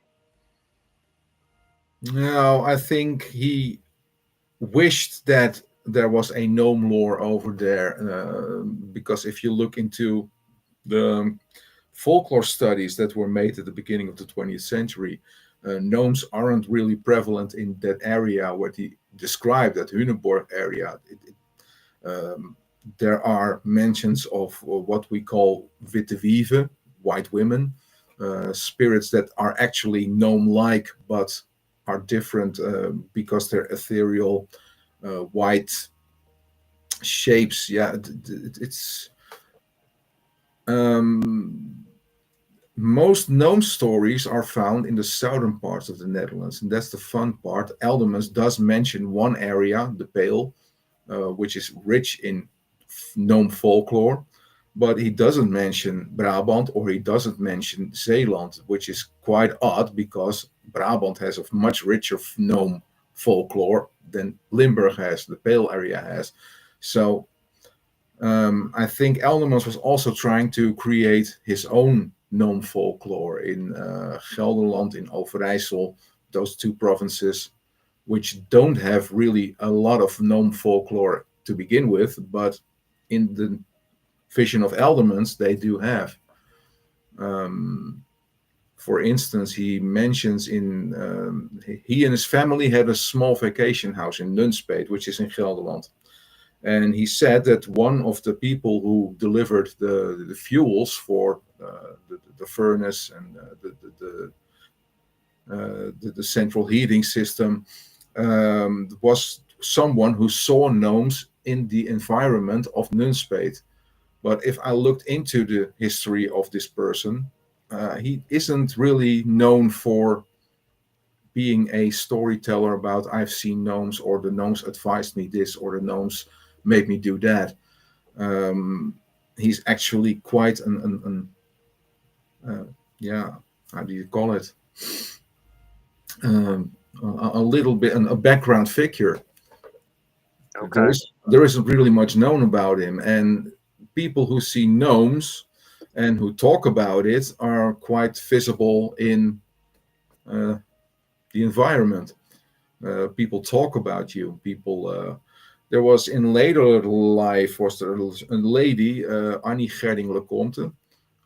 No, I think he wished that there was a gnome lore over there, because if you look into the folklore studies that were made at the beginning of the 20th century, gnomes aren't really prevalent in that area where he described, that Hunenborg area. There are mentions of what we call witte wieven, white women, spirits that are actually gnome-like but are different because they're ethereal, white shapes. Yeah, it's most gnome stories are found in the southern parts of the Netherlands, and that's the fun part. Eldermans does mention one area, the Pale, which is rich in gnome folklore, but he doesn't mention Brabant, or he doesn't mention Zeeland, which is quite odd because Brabant has a much richer gnome folklore than Limburg has, the Pale area has. So I think Eldermans was also trying to create his own gnome folklore in Gelderland, in Overijssel, those 2 provinces, which don't have really a lot of gnome folklore to begin with, but in the vision of Eldermans, they do have. For instance, he mentions he and his family had a small vacation house in Nunspeet, which is in Gelderland. And he said that one of the people who delivered the fuels for the furnace and the central heating system was someone who saw gnomes in the environment of Nunspeet. But if I looked into the history of this person, he isn't really known for being a storyteller about I've seen gnomes, or the gnomes advised me this, or the gnomes made me do that. He's actually quite how do you call it? A little bit a background figure. Okay. There isn't really much known about him, and people who see gnomes and who talk about it are quite visible in the environment. People talk about you. There was in later life there a lady, Annie Gerding Lecomte,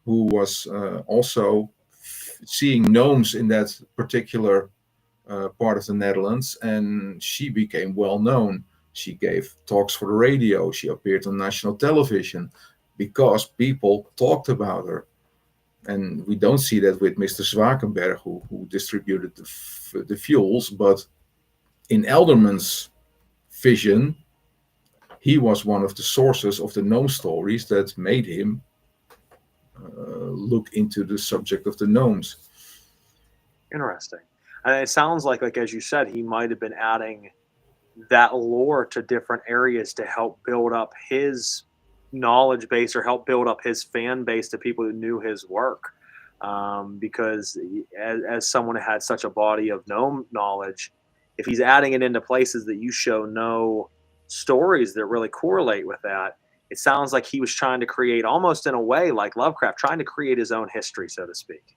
who was also seeing gnomes in that particular part of the Netherlands, and she became well known. She gave talks for the radio. She appeared on national television because people talked about her. And we don't see that with Mr. Zwakenberg, who distributed the fuels, but in Elderman's vision, he was one of the sources of the gnome stories that made him look into the subject of the gnomes. Interesting. And it sounds like as you said, he might have been adding that lore to different areas to help build up his knowledge base, or help build up his fan base to people who knew his work. Because as someone who had such a body of gnome knowledge, if he's adding it into places that you show no stories that really correlate with that, it sounds like he was trying to create, almost in a way like Lovecraft, trying to create his own history, so to speak.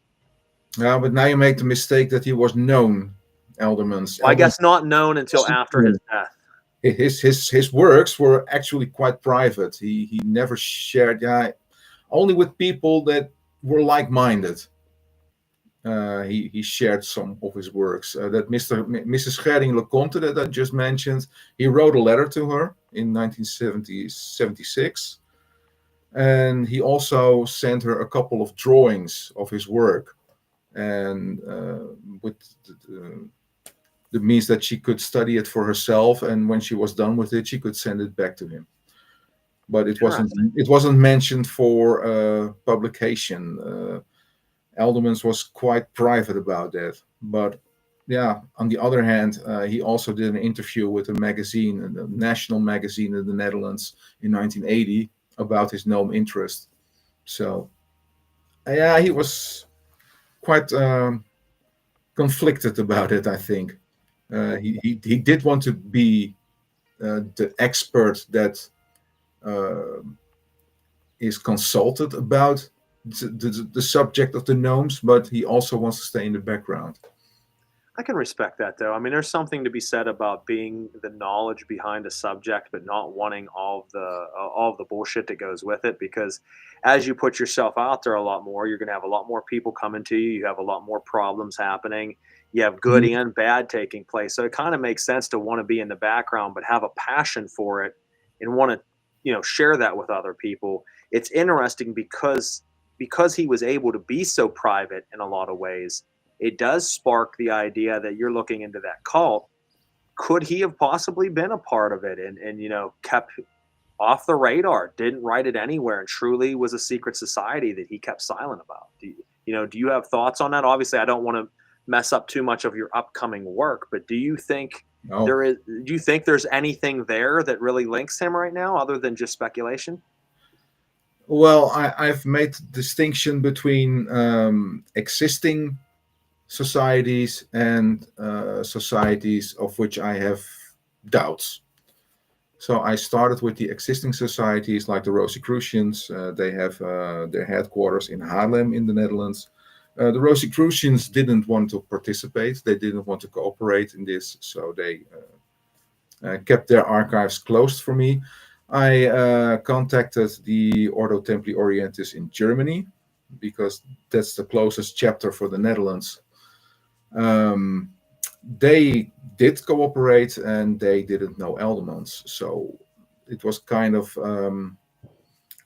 Yeah, but now you make the mistake that he was known, Eldermans. Well, I guess not known until after his death. His works were actually quite private. He never shared, only with people that were like-minded. He shared some of his works. That Mrs. Gerding Lecomte that I just mentioned, he wrote a letter to her in 1976, and he also sent her a couple of drawings of his work, and with the means that she could study it for herself, and when she was done with it, she could send it back to him. But it wasn't mentioned for publication. Eldermans was quite private about that. But yeah, on the other hand, he also did an interview with a magazine, a national magazine in the Netherlands in 1980, about his gnome interest. So yeah, he was quite conflicted about it, I think. He did want to be the expert that is consulted about the subject of the gnomes, but he also wants to stay in the background. I can respect that, though. I mean, there's something to be said about being the knowledge behind a subject, but not wanting all of the bullshit that goes with it. Because as you put yourself out there a lot more, you're going to have a lot more people coming to you. You have a lot more problems happening. You have good and bad taking place. So it kind of makes sense to want to be in the background, but have a passion for it and want to, share that with other people. It's interesting because he was able to be so private in a lot of ways. It does spark the idea that you're looking into that cult. Could he have possibly been a part of it and kept off the radar, didn't write it anywhere, and truly was a secret society that he kept silent about? Do you have thoughts on that? Obviously, I don't want to mess up too much of your upcoming work, but do you think there's anything there that really links him right now other than just speculation? Well, I've made the distinction between existing societies and societies of which I have doubts. So I started with the existing societies like the Rosicrucians. They have their headquarters in Haarlem in the Netherlands. The Rosicrucians didn't want to participate. They didn't want to cooperate in this, so they kept their archives closed for me. I contacted the Ordo Templi Orientis in Germany, because that's the closest chapter for the Netherlands. They did cooperate, and they didn't know Eldermans, so it was kind of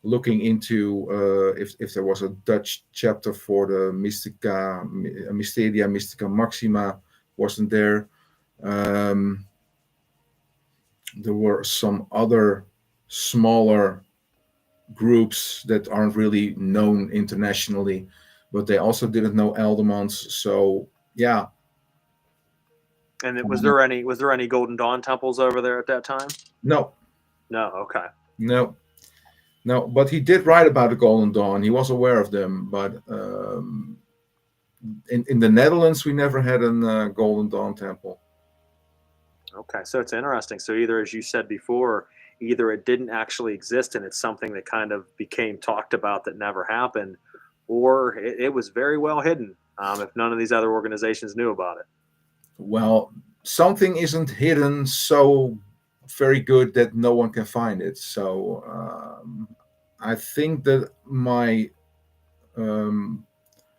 looking into if there was a Dutch chapter for the Mysteria Mystica Maxima. Wasn't there. There were some other smaller groups that aren't really known internationally, but they also didn't know Eldermans. So yeah. And was there any Golden Dawn temples over there at that time? No. Okay. No. But he did write about the Golden Dawn. He was aware of them, but in the Netherlands we never had a Golden Dawn temple. Okay, so it's interesting. So either, as you said before, either it didn't actually exist and it's something that kind of became talked about that never happened, or it was very well hidden if none of these other organizations knew about it. Well, something isn't hidden so very good that no one can find it. So I think that my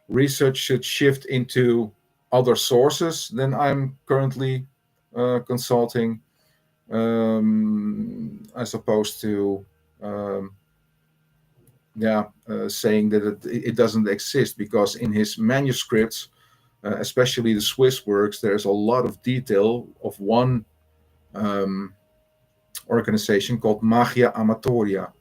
research should shift into other sources than I'm currently consulting, as opposed to saying that it doesn't exist, because in his manuscripts, especially the Swiss works, there's a lot of detail of one organization called Magia Amatoria.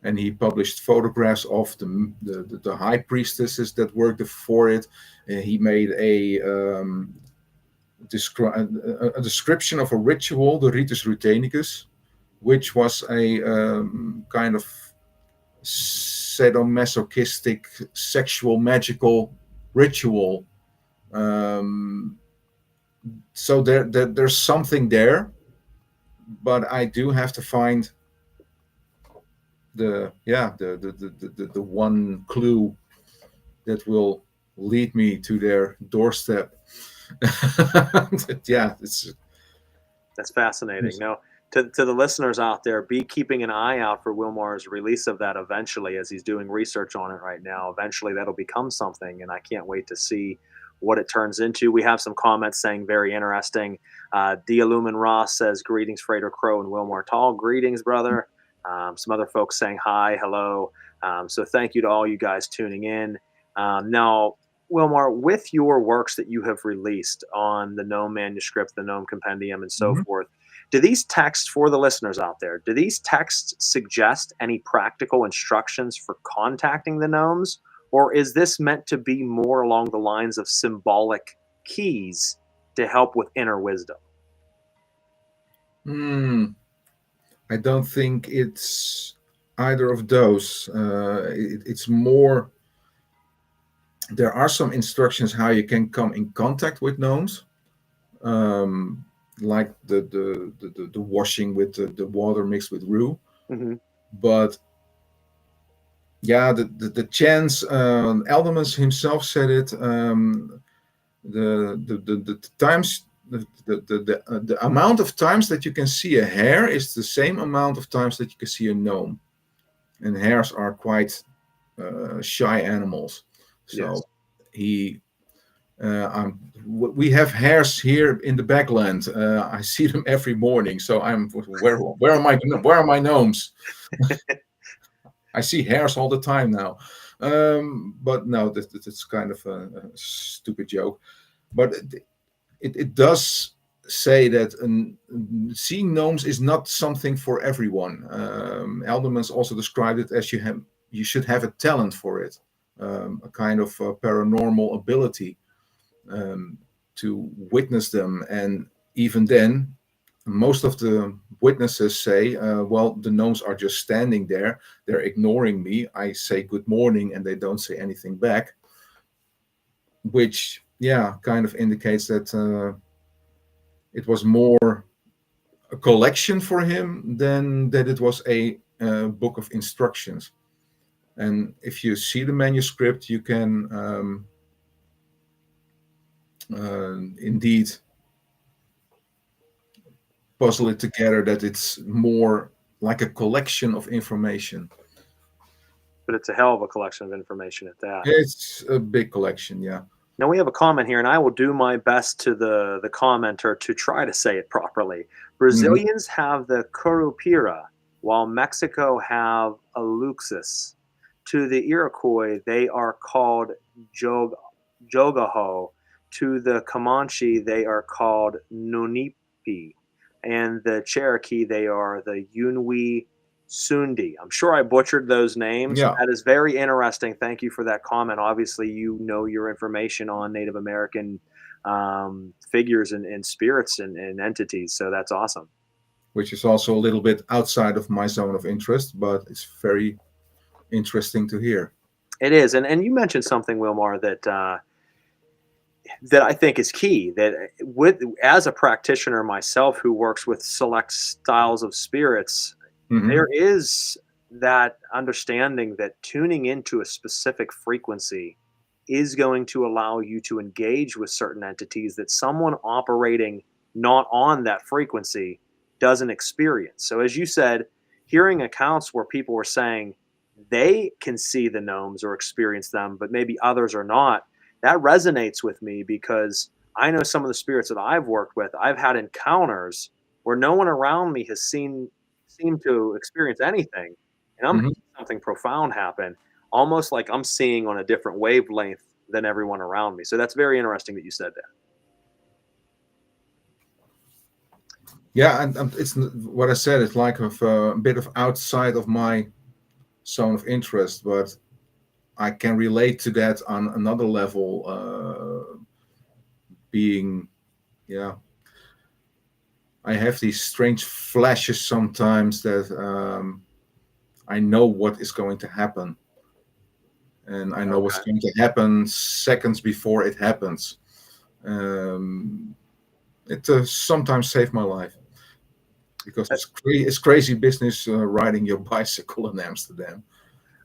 And he published photographs of the high priestesses that worked for it. He made a description of a ritual, the Ritus Rutenicus, which was a kind of sadomasochistic sexual magical ritual. So there's something there, but I do have to find the one clue that will lead me to their doorstep. That's fascinating. Now, to the listeners out there, be keeping an eye out for Wilmar's release of that eventually, as he's doing research on it right now. Eventually that'll become something, and I can't wait to see what it turns into. We have some comments saying very interesting. Dialumin Ross says, greetings, Frater Crow and Wilmar Taal. Greetings, brother. Some other folks saying hi, hello. So thank you to all you guys tuning in. Now, Wilmar, with your works that you have released on the Gnome Manuscript, the Gnome Compendium, and so forth, do these texts, for the listeners out there, do these texts suggest any practical instructions for contacting the gnomes? Or is this meant to be more along the lines of symbolic keys to help with inner wisdom? I don't think it's either of those. It's more, there are some instructions how you can come in contact with gnomes, like the washing with the water mixed with roux. But yeah, the chance, Eldermans himself said it, the times, the amount of times that you can see a hare is the same amount of times that you can see a gnome. And hares are quite shy animals. So yes. We have hares here in the backland. I see them every morning. So where are my gnomes? I see hares all the time now. But no, that's kind of a stupid joke. But it does say that seeing gnomes is not something for everyone. Eldermans also described it as you should have a talent for it, a kind of paranormal ability to witness them. And even then, most of the witnesses say, well, the gnomes are just standing there. They're ignoring me. I say good morning and they don't say anything back, which, kind of indicates that it was more a collection for him than that it was a book of instructions. And if you see the manuscript, you can indeed puzzle it together that it's more like a collection of information. But it's a hell of a collection of information at that. It's a big collection, yeah. Now we have a comment here, and I will do my best to the commenter to try to say it properly. Brazilians have the Curupira, while Mexico have Aluxis. To the Iroquois, they are called Jogaho. To the Comanche, they are called Nunipi. And the Cherokee, they are the Yunwi Sundi. I'm sure I butchered those names. Yeah. That is very interesting. Thank you for that comment. Obviously, you know your information on Native American figures and spirits and entities. So that's awesome. Which is also a little bit outside of my zone of interest, but it's very interesting to hear. It is. And you mentioned something, Wilmar, that I think is key. That as a practitioner myself who works with select styles of spirits, there is that understanding that tuning into a specific frequency is going to allow you to engage with certain entities that someone operating not on that frequency doesn't experience. So as you said, hearing accounts where people were saying they can see the gnomes or experience them, but maybe others are not, that resonates with me because I know some of the spirits that I've worked with, I've had encounters where no one around me has seemed to experience anything, and I'm seeing something profound happen, almost like I'm seeing on a different wavelength than everyone around me. So that's very interesting that you said that. Yeah, and it's what I said. It's like a bit of outside of my zone of interest, but I can relate to that on another level. Being, yeah, I have these strange flashes sometimes that I know what is going to happen, and I know what's going to happen seconds before it happens. It sometimes saved my life because it's crazy business riding your bicycle in Amsterdam.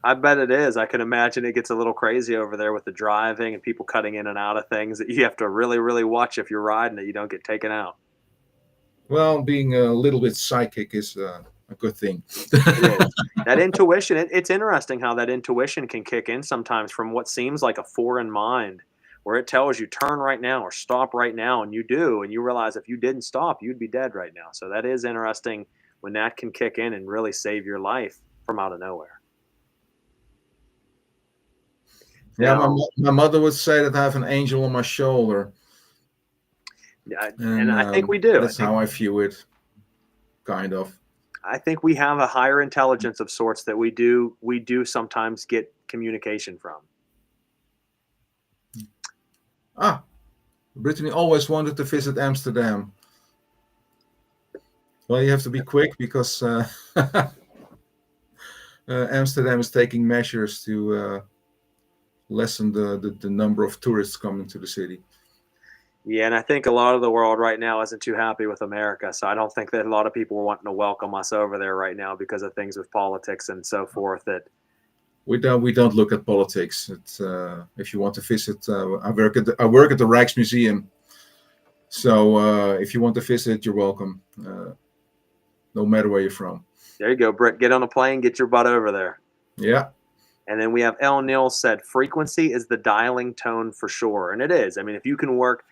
I bet it is. I can imagine it gets a little crazy over there with the driving and people cutting in and out of things that you have to really, really watch if you're riding that you don't get taken out. Well, being a little bit psychic is a good thing. It is. That intuition, it's interesting how that intuition can kick in sometimes from what seems like a foreign mind, where it tells you turn right now or stop right now, and you do, and you realize if you didn't stop, you'd be dead right now. So that is interesting when that can kick in and really save your life from out of nowhere. Yeah, my mother would say that I have an angel on my shoulder. Yeah, and I think we do. That's how I view it, kind of. I think we have a higher intelligence of sorts that we do sometimes get communication from. Brittany always wanted to visit Amsterdam. Well, you have to be quick because Amsterdam is taking measures to lessen the number of tourists coming to the city. Yeah, and I think a lot of the world right now isn't too happy with America. So I don't think that a lot of people are wanting to welcome us over there right now because of things with politics and so forth. That we don't look at politics. It's, if you want to visit, I work at the Rijksmuseum. So if you want to visit, you're welcome. No matter where you're from. There you go, Britt. Get on a plane, get your butt over there. Yeah. And then we have El Neil said, frequency is the dialing tone for sure. And it is. I mean, if you can work,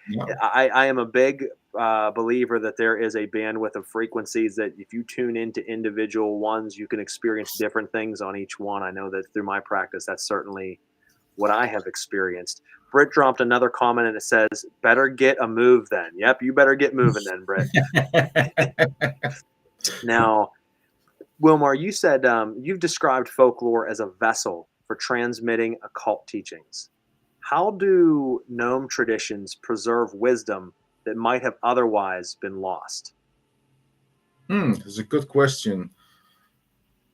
I am a big believer that there is a bandwidth of frequencies that if you tune into individual ones, you can experience different things on each one. I know that through my practice, that's certainly what I have experienced. Britt dropped another comment and it says, better get a move then. Yep, you better get moving then, Britt. Now, Wilmar, you said you've described folklore as a vessel for transmitting occult teachings. How do gnome traditions preserve wisdom that might have otherwise been lost? That's a good question.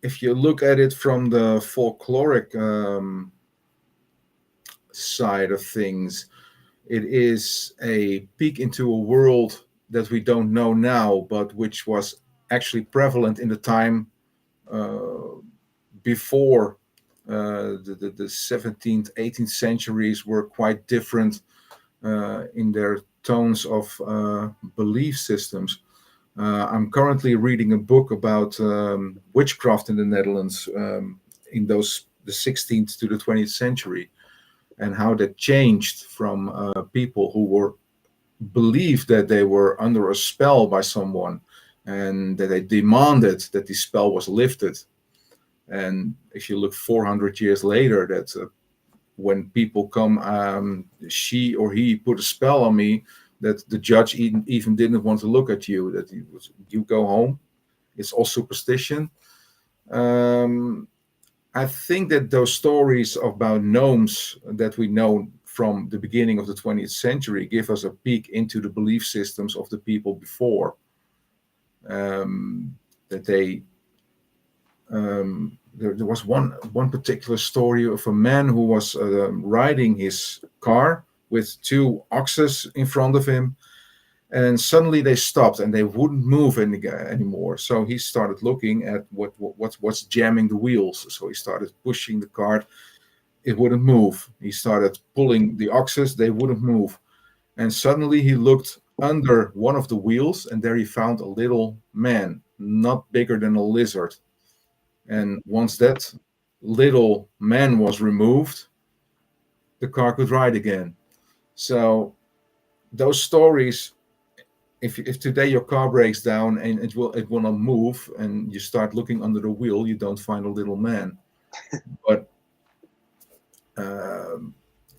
If you look at it from the folkloric side of things, it is a peek into a world that we don't know now, but which was actually prevalent in the time before the 17th, 18th centuries were quite different in their tones of belief systems. I'm currently reading a book about witchcraft in the Netherlands in those the 16th to the 20th century, and how that changed from people who were believed that they were under a spell by someone, and that they demanded that the spell was lifted. And if you look 400 years later, that when people come, she or he put a spell on me, that the judge even didn't want to look at you, that you go home. It's all superstition. I think that those stories about gnomes that we know from the beginning of the 20th century give us a peek into the belief systems of the people before. That they there was one particular story of a man who was riding his car with two oxes in front of him, and suddenly they stopped and they wouldn't move anymore. So he started looking at what's jamming the wheels. So he started pushing the cart. It wouldn't move. He started pulling the oxes. They wouldn't move. And suddenly he looked under one of the wheels, and there he found a little man, not bigger than a lizard. And once that little man was removed, the car could ride again. So those stories, if today your car breaks down and it will not move, and you start looking under the wheel, you don't find a little man. But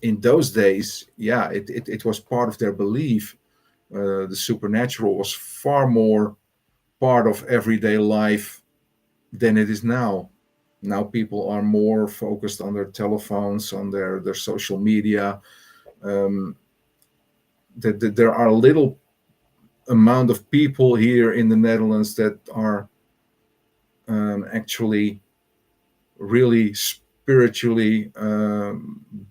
in those days, yeah, it was part of their belief. The supernatural was far more part of everyday life than it is now. Now people are more focused on their telephones, on their social media. There are a little amount of people here in the Netherlands that are actually really spiritually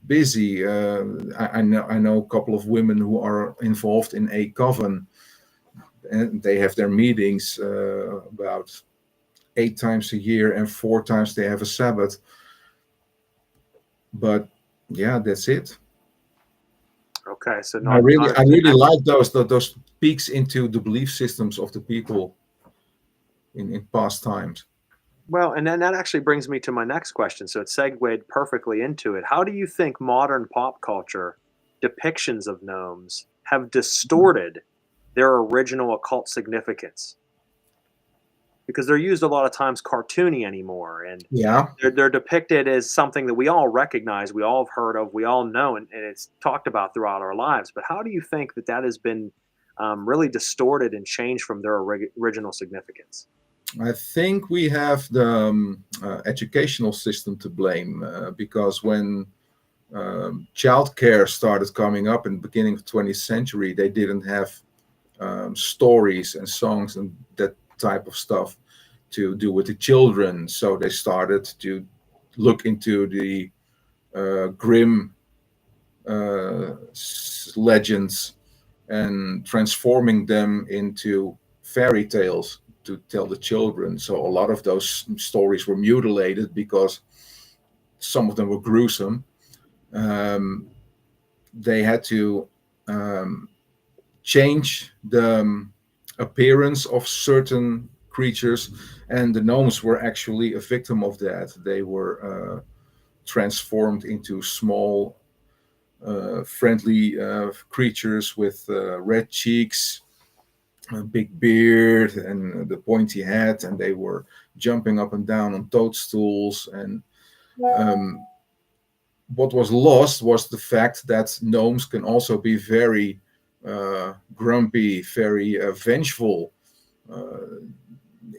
busy. I know a couple of women who are involved in a coven, and they have their meetings about 8 times a year, and 4 times they have a Sabbath. But yeah, that's it. Okay, so I really like those peeks into the belief systems of the people in past times. Well, and then that actually brings me to my next question. So it segued perfectly into it. How do you think modern pop culture depictions of gnomes have distorted their original occult significance? Because they're used a lot of times cartoony anymore, and Yeah, they're depicted as something that we all recognize, we all have heard of, we all know, and it's talked about throughout our lives. But how do you think that has been really distorted and changed from their original significance? I think we have the educational system to blame, because when childcare started coming up in the beginning of the 20th century, they didn't have stories and songs and that type of stuff to do with the children. So they started to look into the grim legends and transforming them into fairy tales to tell the children. So a lot of those stories were mutilated because some of them were gruesome. They had to change the appearance of certain creatures, and the gnomes were actually a victim of that. They were transformed into small, friendly creatures with red cheeks, a big beard, and the pointy hat, and they were jumping up and down on toadstools. And what was lost was the fact that gnomes can also be very grumpy, very vengeful.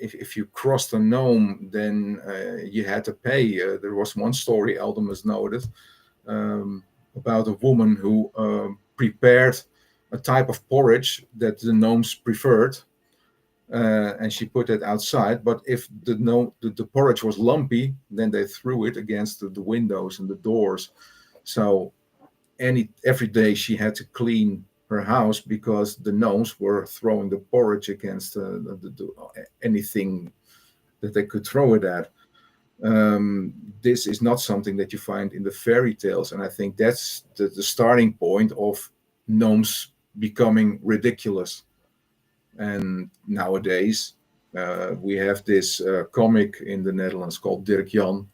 If you crossed a gnome, then you had to pay. There was one story Eldermans noted about a woman who prepared a type of porridge that the gnomes preferred, and she put it outside. But if the porridge was lumpy, then they threw it against the windows and the doors. So every day she had to clean her house because the gnomes were throwing the porridge against anything that they could throw it at. This is not something that you find in the fairy tales, and I think that's the starting point of gnomes becoming ridiculous. And nowadays we have this comic in the Netherlands called Dirk Jan,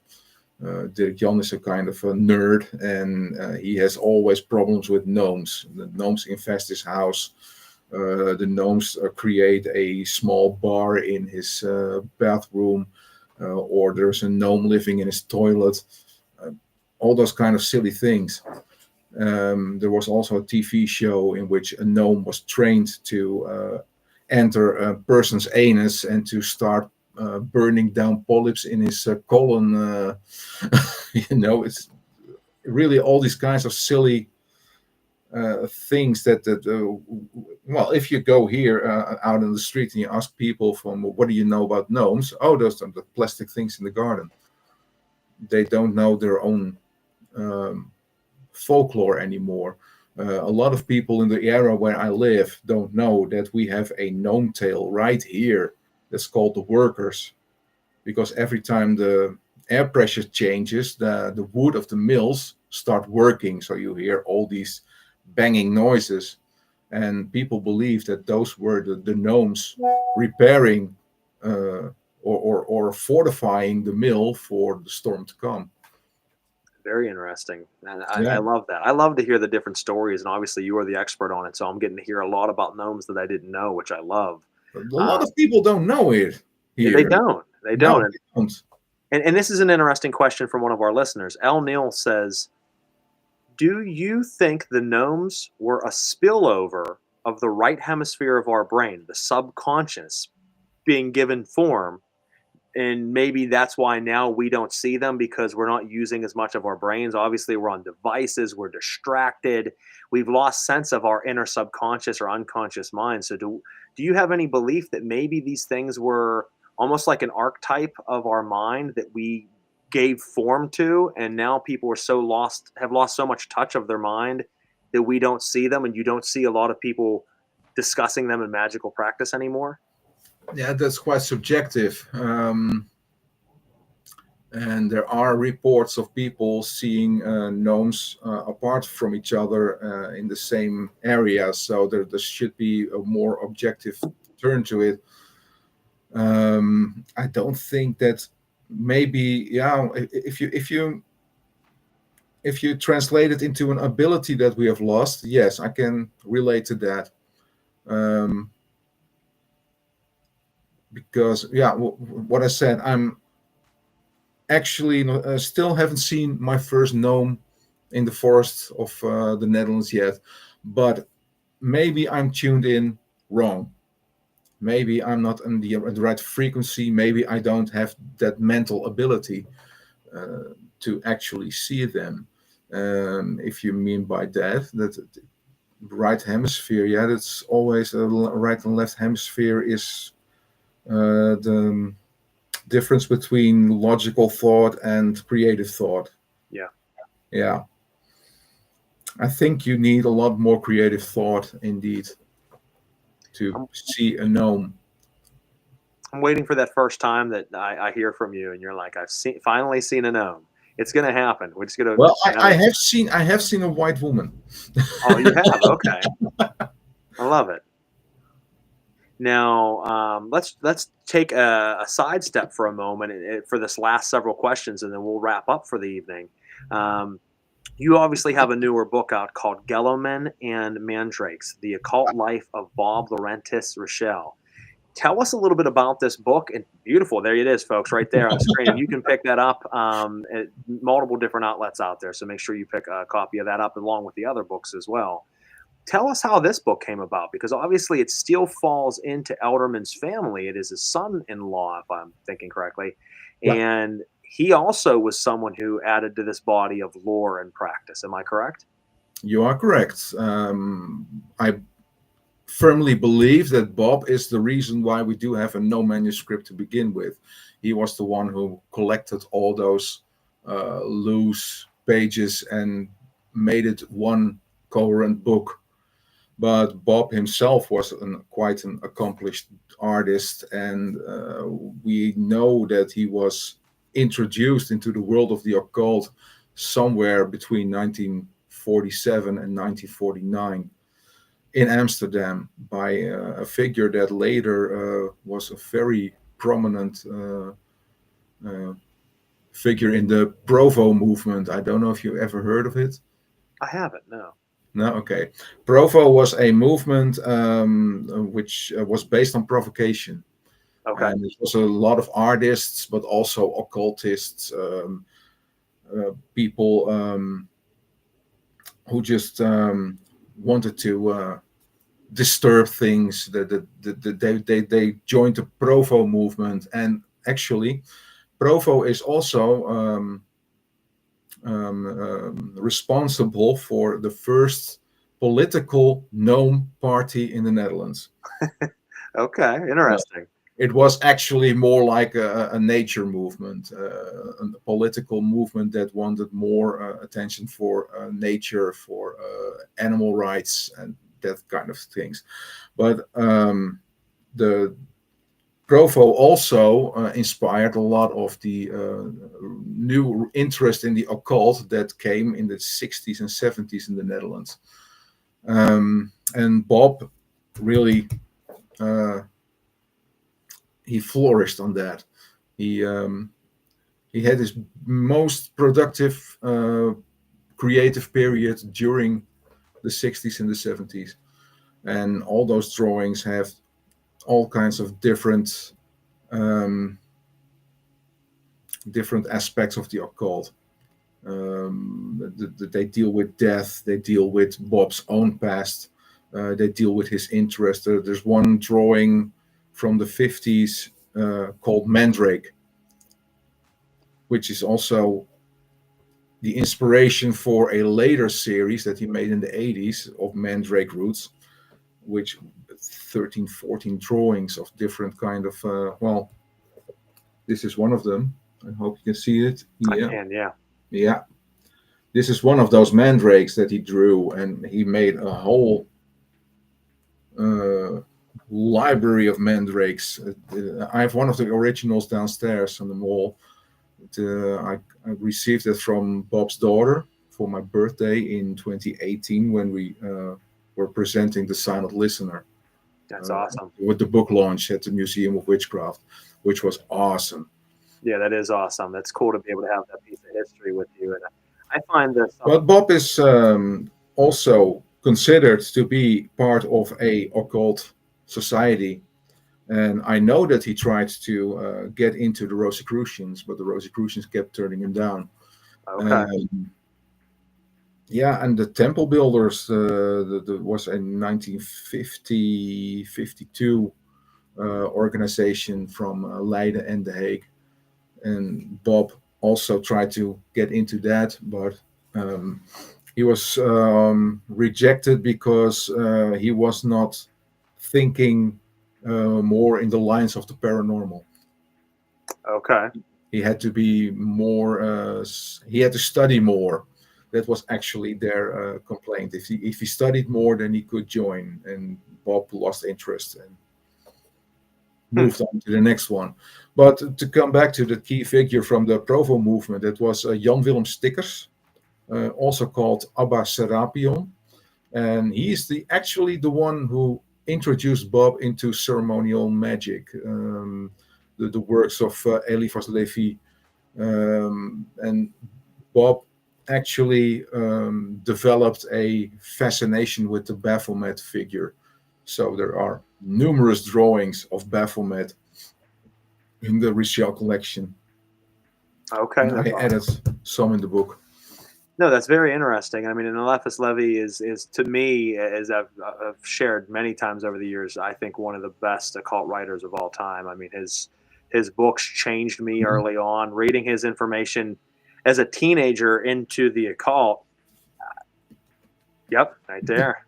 Dirk Jan is a kind of a nerd, and he has always problems with gnomes. The gnomes infest his house. The gnomes create a small bar in his bathroom, or there's a gnome living in his toilet. All those kind of silly things. There was also a TV show in which a gnome was trained to enter a person's anus and to start burning down polyps in his colon. It's really all these kinds of silly things well, if you go here out in the street and you ask people from what do you know about gnomes? Oh, those are the plastic things in the garden. They don't know their own folklore anymore. A lot of people in the area where I live don't know that we have a gnome tale right here that's called the workers, because every time the air pressure changes, the wood of the mills start working, so you hear all these banging noises, and people believe that those were the gnomes repairing or fortifying the mill for the storm to come. Very interesting. And I Yeah. love that. I love to hear the different stories, and obviously you are the expert on it, so I'm getting to hear a lot about gnomes that I didn't know, which I love. A lot of people don't know it Yeah, they here. don't. They No, don't. they don't. And this is an interesting question from one of our listeners. L. Neal says, do you think the gnomes were a spillover of the right hemisphere of our brain, the subconscious, being given form? And maybe that's why now we don't see them, because we're not using as much of our brains. Obviously, we're on devices, we're distracted, we've lost sense of our inner subconscious or unconscious mind. So do you have any belief that maybe these things were almost like an archetype of our mind that we gave form to, and now people are have lost so much touch of their mind that we don't see them, and you don't see a lot of people discussing them in magical practice anymore? Yeah, that's quite subjective. And there are reports of people seeing gnomes apart from each other in the same area. So there should be a more objective turn to it. I don't think that maybe, yeah, if you translate it into an ability that we have lost, yes, I can relate to that. Because yeah, what I said, I'm actually still haven't seen my first gnome in the forest of the Netherlands yet, but maybe I'm tuned in wrong. Maybe I'm not in the right frequency. Maybe I don't have that mental ability to actually see them. If you mean by that right hemisphere, yeah, that's always right and left hemisphere is the difference between logical thought and creative thought. Yeah. Yeah. I think you need a lot more creative thought indeed to I'm, see a gnome. I'm waiting for that first time that I hear from you and you're like, finally seen a gnome. It's going to happen. We're just going to. Well, I have seen a white woman. Oh, you have? Okay. I love it. Now, let's take a sidestep for a moment for this last several questions, and then we'll wrap up for the evening. You obviously have a newer book out called Gallowmen and Mandrakes: The Occult Life of Bob Laurentis Rochelle. Tell us a little bit about this book. And beautiful, there it is, folks, right there on the screen. And you can pick that up at multiple different outlets out there. So make sure you pick a copy of that up along with the other books as well. Tell us how this book came about, because obviously it still falls into Elderman's family. It is his son-in-law, if I'm thinking correctly. Yeah, And he also was someone who added to this body of lore and practice. Am I correct? you are correct. I firmly believe that Bob is the reason why we do have a Gnome Manuscript to begin with. He was the one who collected all those loose pages and made it one coherent book. But Bob himself was quite an accomplished artist, and we know that he was introduced into the world of the occult somewhere between 1947 and 1949 in Amsterdam by a figure that later was a very prominent figure in the Provo movement. I don't know if you ever heard of it. I haven't, no. No, okay. Provo was a movement which was based on provocation. Okay. And it was a lot of artists, but also occultists, people who just wanted to disturb things. They joined the Provo movement, and actually, Provo is also responsible for the first political gnome party in the Netherlands. Okay, interesting. It was actually more like a nature movement, a political movement that wanted more attention for nature, for animal rights, and that kind of things. But the Provo also inspired a lot of the new interest in the occult that came in the 60s and 70s in the Netherlands. And Bob really he flourished on that. He had his most productive creative period during the 60s and the 70s. And all those drawings have all kinds of different aspects of the occult. They deal with death. They deal with Bob's own past. They deal with his interest. There's one drawing from the 50s called Mandrake, which is also the inspiration for a later series that he made in the 80s of Mandrake roots, which 13, 14 drawings of different kind of, well, this is one of them. I hope you can see it. Yeah. I can, yeah. Yeah. This is one of those mandrakes that he drew, and he made a whole library of mandrakes. I have one of the originals downstairs on the wall. I received it from Bob's daughter for my birthday in 2018 when we were presenting The Silent Listener. That's awesome. With the book launch at the Museum of Witchcraft, which was awesome. Yeah, that is awesome. That's cool to be able to have that piece of history with you. And I find this. But Bob is also considered to be part of a occult society. And I know that he tried to get into the Rosicrucians, but the Rosicrucians kept turning him down. Okay. Yeah, and the Temple Builders was a 1950-52 organization from Leiden and The Hague. And Bob also tried to get into that, but he was rejected because he was not thinking more in the lines of the paranormal. Okay. He had to be more. He had to study more. That was actually their complaint. If he studied more, then he could join. And Bob lost interest and moved on to the next one. But to come back to the key figure from the Provo movement, that was Jan Willem Stickers, also called Abba Serapion. And he is actually the one who introduced Bob into ceremonial magic, the works of Eliphas Levi. And Bob actually developed a fascination with the Baphomet figure. So there are numerous drawings of Baphomet in the Richel collection. Okay. And I added some in the book. No, that's very interesting. I mean, and Eliphas Levi is to me, as I've shared many times over the years, I think one of the best occult writers of all time. I mean, his books changed me early on. Reading his information as a teenager into the occult. Yep, right there.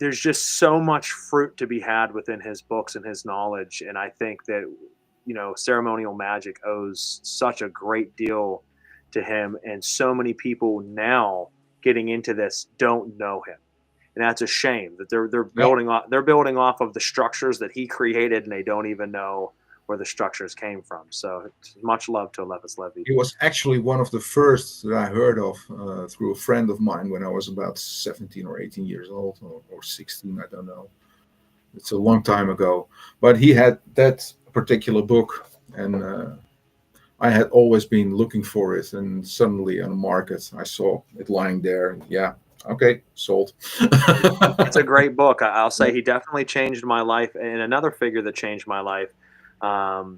There's just so much fruit to be had within his books and his knowledge, and I think that ceremonial magic owes such a great deal to him, and so many people now getting into this don't know him, and that's a shame that they're building off of the structures that he created, and they don't even know where the structures came from. So much love to Eliphas Levi. He was actually one of the first that I heard of through a friend of mine when I was about 17 or 18 years old, or 16, I don't know. It's a long time ago. But he had that particular book, and I had always been looking for it, and suddenly on the market, I saw it lying there. Yeah, okay, sold. It's a great book. I'll say he definitely changed my life. And another figure that changed my life,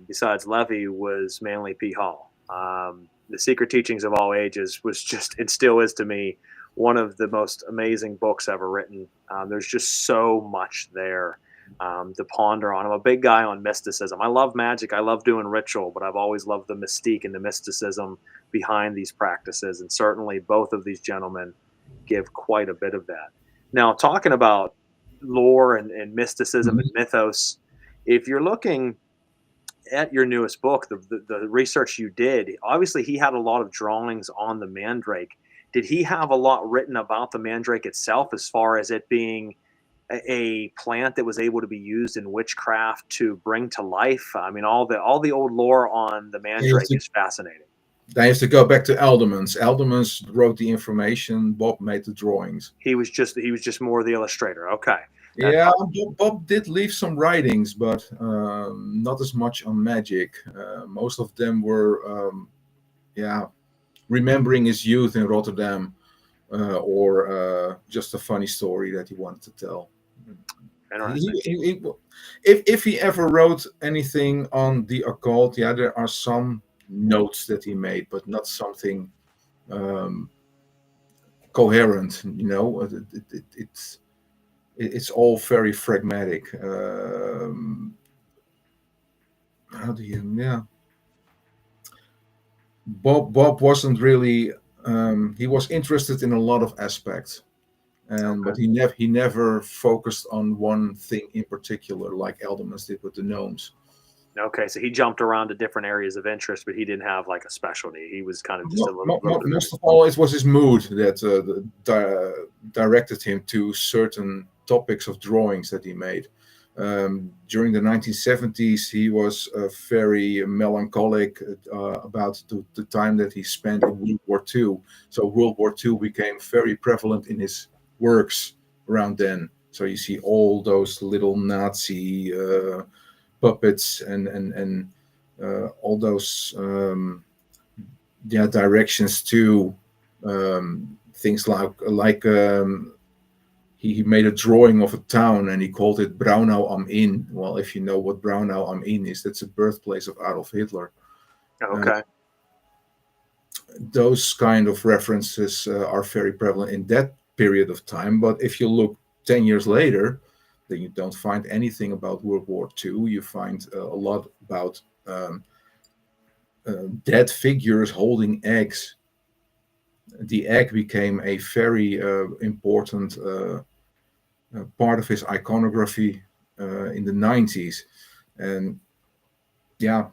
besides Levy, was Manly P. Hall. The Secret Teachings of All Ages was just, it still is to me, one of the most amazing books ever written. There's just so much there to ponder on. I'm a big guy on mysticism. I love magic. I love doing ritual, but I've always loved the mystique and the mysticism behind these practices. And certainly both of these gentlemen give quite a bit of that. Now, talking about lore and mysticism and Mhm. mythos, if you're looking at your newest book, the research you did, obviously he had a lot of drawings on the mandrake. Did he have a lot written about the mandrake itself, as far as it being a plant that was able to be used in witchcraft to bring to life? I mean, all the old lore on the You have mandrake to, is fascinating. I have to go back to Eldermans. Eldermans wrote the information. Bob made the drawings. He was just more the illustrator. Okay, that's Yeah, Bob did leave some writings, but not as much on magic. Most of them were, yeah, remembering his youth in Rotterdam, or just a funny story that he wanted to tell. interesting. If he ever wrote anything on the occult, yeah, there are some notes that he made, but not something um, coherent. It's all very phlegmatic. How do you? Yeah, Bob wasn't really. He was interested in a lot of aspects, and Okay. but he never focused on one thing in particular, like Eldermans did with the gnomes. Okay, so he jumped around to different areas of interest, but he didn't have like a specialty. He was kind of just a little bit of Most everything. of all, it was his mood that directed him to certain topics of drawings that he made. During the 1970s, he was very melancholic about the time that he spent in World War II. So World War II became very prevalent in his works around then. So you see all those little Nazi puppets and all those. Yeah, directions to things like he made a drawing of a town and he called it Braunau am Inn. Well, if you know what Braunau am Inn is, that's the birthplace of Adolf Hitler. Uh, Okay. those kind of references are very prevalent in that period of time. But if you look 10 years later, then you don't find anything about World War II. You find a lot about dead figures holding eggs. The egg became a very important part of his iconography in the 90s. And yeah,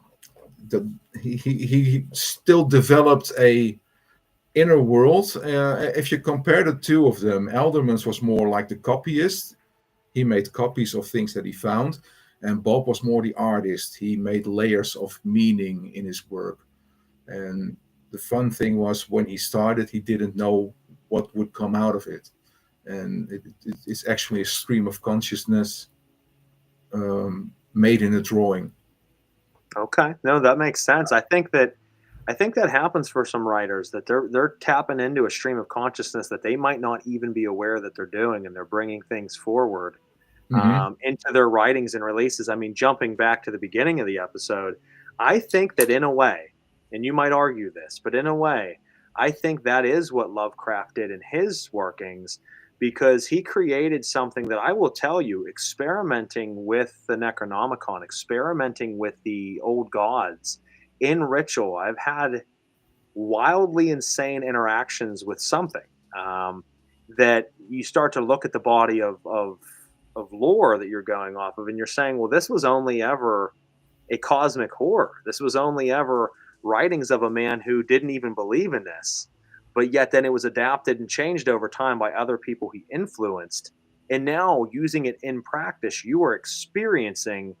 the, he still developed a inner world. If you compare the two of them, Eldermans was more like the copyist. He made copies of things that he found. And Bob was more the artist. He made layers of meaning in his work. And the fun thing was when he started, he didn't know what would come out of it. And it's actually a stream of consciousness made in a drawing. Okay. No, that makes sense. I think that happens for some writers, that they're tapping into a stream of consciousness that they might not even be aware that they're doing, and they're bringing things forward Hmm. into their writings and releases. I mean, jumping back to the beginning of the episode, I think that in a way, and you might argue this, but in a way, I think that is what Lovecraft did in his workings, because he created something that, I will tell you, experimenting with the Necronomicon, experimenting with the old gods in ritual. I've had wildly insane interactions with something, um, that you start to look at the body of lore that you're going off of, and you're saying, well, this was only ever a cosmic horror. This was only ever writings of a man who didn't even believe in this, but yet then it was adapted and changed over time by other people he influenced. And now, using it in practice, you are experiencing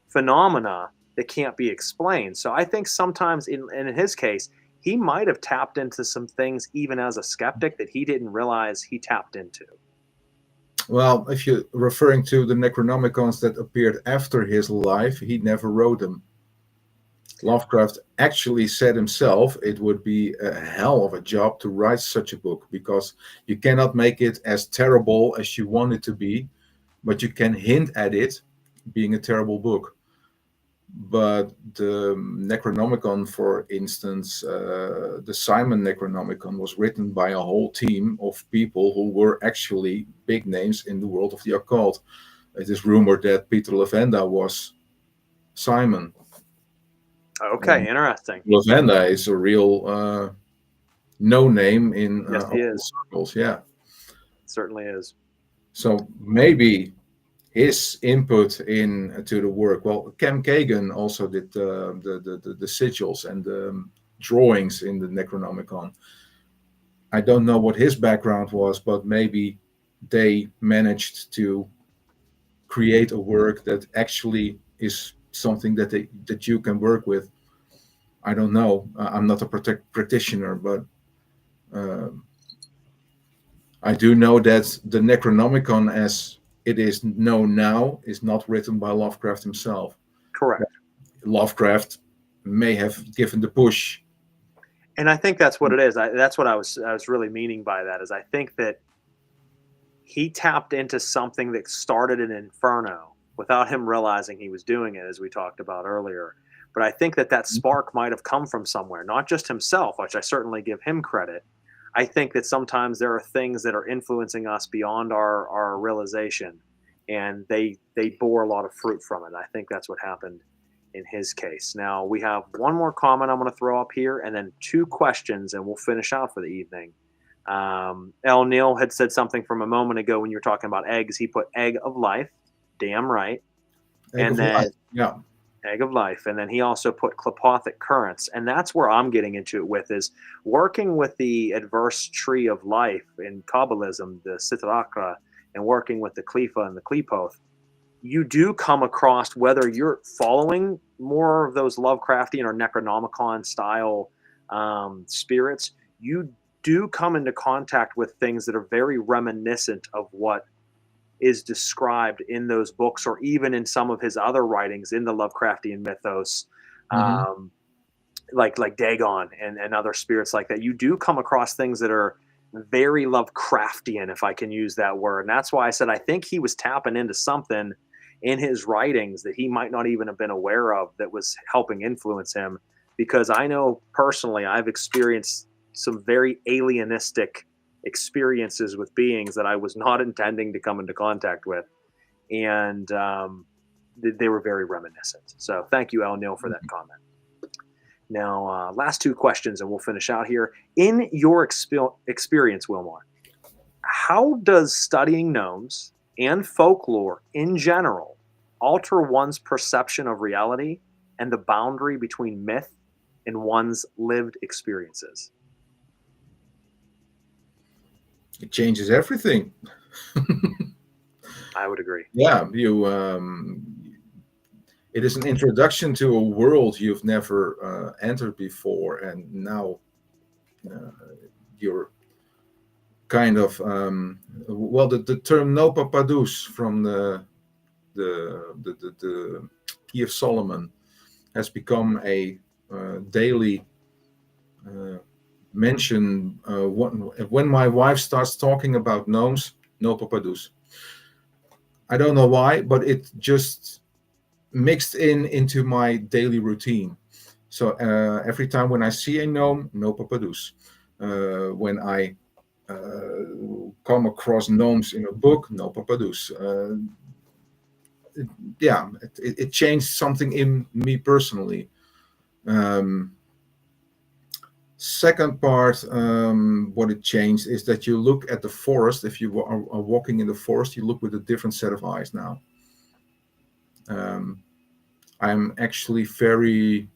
phenomena that can't be explained. So I think sometimes, in his case, he might have tapped into some things even as a skeptic that he didn't realize he tapped into. Well, if you're referring to the Necronomicons that appeared after his life, he never wrote them. Lovecraft actually said himself it would be a hell of a job to write such a book, because you cannot make it as terrible as you want it to be, but you can hint at it being a terrible book. But the Necronomicon, for instance, the Simon Necronomicon was written by a whole team of people who were actually big names in the world of the occult. It is rumored that Peter Lavenda was Simon. Okay, interesting. Lavenda is a real no name in Yes, he is. circles. Yeah, It certainly is. so maybe his input into the work. Well, Cam Kagan also did the sigils and the drawings in the Necronomicon. I don't know what his background was, but maybe they managed to create a work that actually is something that you can work with. I don't know. I'm not a practitioner, but I do know that the Necronomicon, as it is known now, is not written by Lovecraft himself. Correct. Lovecraft may have given the push. And I think that's what it is. That's what I was really meaning by that, is I think that he tapped into something that started an inferno without him realizing he was doing it, as we talked about earlier. But I think that spark might have come from somewhere, not just himself, which I certainly give him credit. I think that sometimes there are things that are influencing us beyond our realization, and they bore a lot of fruit from it. I think that's what happened in his case. Now, we have one more comment I'm going to throw up here, and then 2 questions, and we'll finish out for the evening. El Neil had said something from a moment ago when you were talking about eggs. He put egg of life. Damn right. Egg of life. Yeah. Egg of life. And then he also put clepothic currents. And that's where I'm getting into it with, is working with the adverse tree of life in Kabbalism, the Sitarakra, and working with the Klifa and the Klipoth. You do come across, whether you're following more of those Lovecraftian or Necronomicon style spirits, you do come into contact with things that are very reminiscent of what is described in those books, or even in some of his other writings in the Lovecraftian mythos, like Dagon and other spirits like that. You do come across things that are very Lovecraftian, if I can use that word. And that's why I said I think he was tapping into something in his writings that he might not even have been aware of that was helping influence him. Because I know personally I've experienced some very alienistic experiences with beings that I was not intending to come into contact with, and they were very reminiscent. So thank you, El Neil, for that comment. Now, last 2 questions, and we'll finish out here. In your experience, Wilmar, how does studying gnomes and folklore in general alter one's perception of reality and the boundary between myth and one's lived experiences? It changes everything. I would agree. Yeah, it is an introduction to a world you've never entered before, and now you're kind of the term no papadous from the Key of Solomon has become a daily mention. When my wife starts talking about gnomes, no papadous. I don't know why, but it just mixed into my daily routine. So every time when I see a gnome, no papadous. When I come across gnomes in a book, no papadous. It changed something in me personally. Second part, what it changed is that you look at the forest. If you are walking in the forest, you look with a different set of eyes now. I'm actually very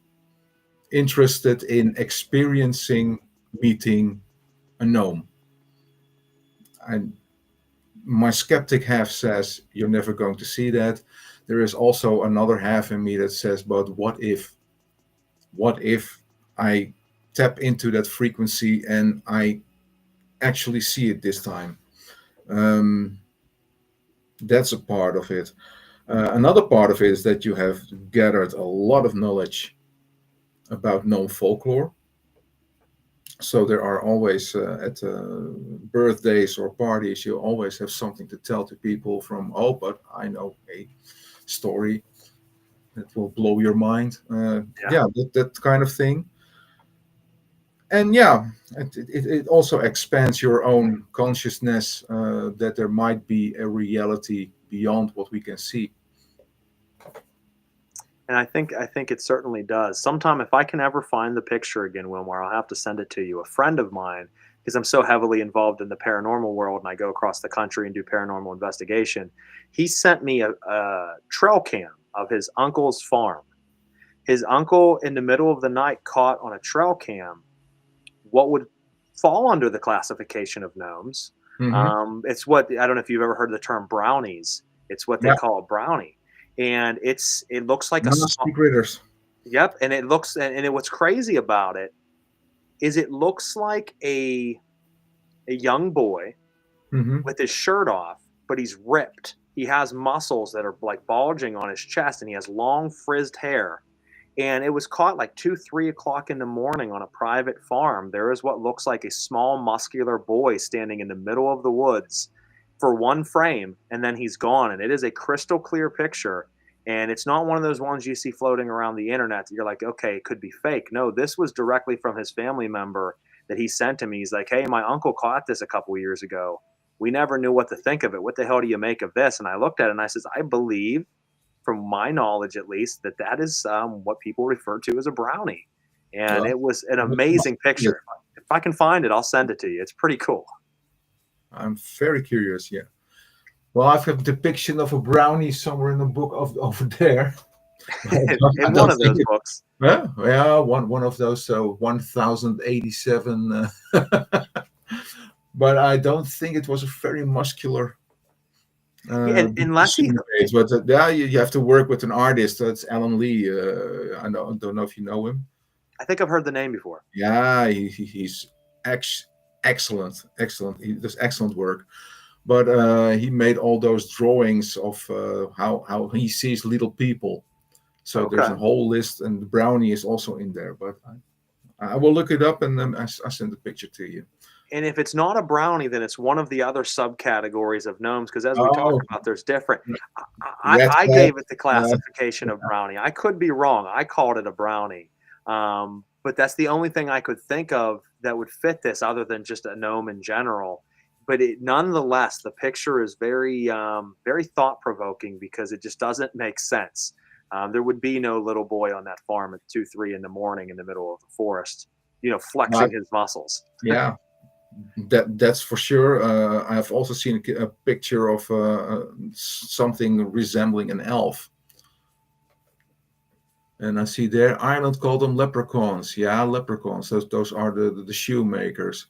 interested in experiencing meeting a gnome. My skeptic half says you're never going to see that. There is also another half in me that says, but what if I tap into that frequency and I actually see it this time? That's a part of it. Another part of it is that you have gathered a lot of knowledge about gnome folklore. So there are always at birthdays or parties, you always have something to tell to people from, oh, but I know a story that will blow your mind. Yeah, that kind of thing. And yeah, it also expands your own consciousness that there might be a reality beyond what we can see. And I think it certainly does. Sometime if I can ever find the picture again, Wilmar, I'll have to send it to you. A friend of mine, because I'm so heavily involved in the paranormal world and I go across the country and do paranormal investigation, he sent me a trail cam of his uncle's farm. His uncle, in the middle of the night, caught on a trail cam what would fall under the classification of gnomes. Hmm. It's what I don't know if you've ever heard the term brownies. It's what they Yeah, call a brownie, and it looks like a small. nasty critters. Yep, and it looks and what's crazy about it is it looks like a young boy Hmm. with his shirt off, but he's ripped. He has muscles that are like bulging on his chest, and he has long frizzed hair. And it was caught like 2, 3 o'clock in the morning on a private farm. There is what looks like a small, muscular boy standing in the middle of the woods for one frame, and then he's gone. And it is a crystal clear picture. And it's not one of those ones you see floating around the internet that you're like, okay, it could be fake. No, this was directly from his family member that he sent to me. He's like, hey, my uncle caught this a couple of years ago. We never knew what to think of it. What the hell do you make of this? And I looked at it and I says, I believe, from my knowledge at least, that is what people refer to as a brownie. And Well, it was an it amazing must be it. picture. If I can find it, I'll send it to you. It's pretty cool. I'm very curious. Yeah. Well, I've got a depiction of a brownie somewhere in the book of over there. I In one don't of think those it. books. Yeah, one of those 1087. But I don't think it was a very muscular Yeah, and unless he, depiction page. But yeah, you have to work with an artist. That's Alan Lee. Don't know if you know him. I think I've heard the name before. Yeah, he's excellent, excellent. He does excellent work. But he made all those drawings of how he sees little people. So there's Okay. a whole list, and the brownie is also in there. But I will look it up and then I send the picture to you. And if it's not a brownie, then it's one of the other subcategories of gnomes. Because as we talked Oh, about, there's different. red I cap. gave it the classification of brownie. I could be wrong. I called it a brownie. But that's the only thing I could think of that would fit this, other than just a gnome in general. But nonetheless, the picture is very thought provoking because it just doesn't make sense. There would be no little boy on that farm at 2, 3 in the morning in the middle of the forest, Uh, flexing his muscles. yeah, that's for sure. I've also seen a picture of something resembling an elf. And I see there, Ireland called them leprechauns. Yeah, leprechauns. Those are the shoemakers.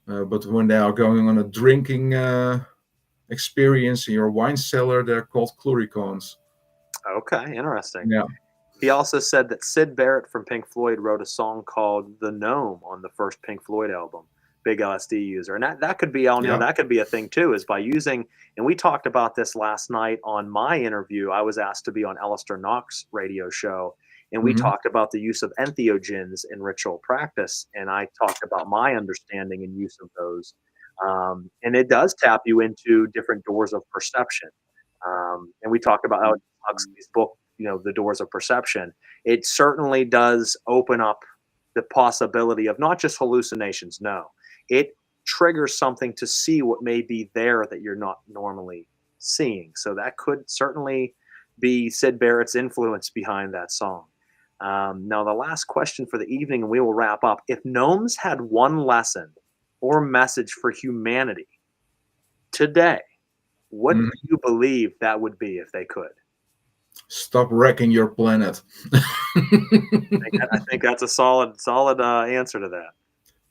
But when they are going on a drinking experience in your wine cellar, they're called cluricauns. Okay, interesting. Yeah. He also said that Syd Barrett from Pink Floyd wrote a song called "The Gnome" on the first Pink Floyd album. Big LSD user, and that could be, Yeah. that could be a thing too. Is by using, and we talked about this last night on my interview. I was asked to be on Alistair Knox' radio show, and we Hmm. talked about the use of entheogens in ritual practice, and I talked about my understanding and use of those. And it does tap you into different doors of perception. And we talked about Huxley's book, The Doors of Perception. It certainly does open up the possibility of not just hallucinations. No, it triggers something to see what may be there that you're not normally seeing. So that could certainly be Syd Barrett's influence behind that song. Now, the last question for the evening, and we will wrap up. If gnomes had one lesson or message for humanity today, what do you believe that would be if they could? Stop wrecking your planet. I think that's a solid answer to that.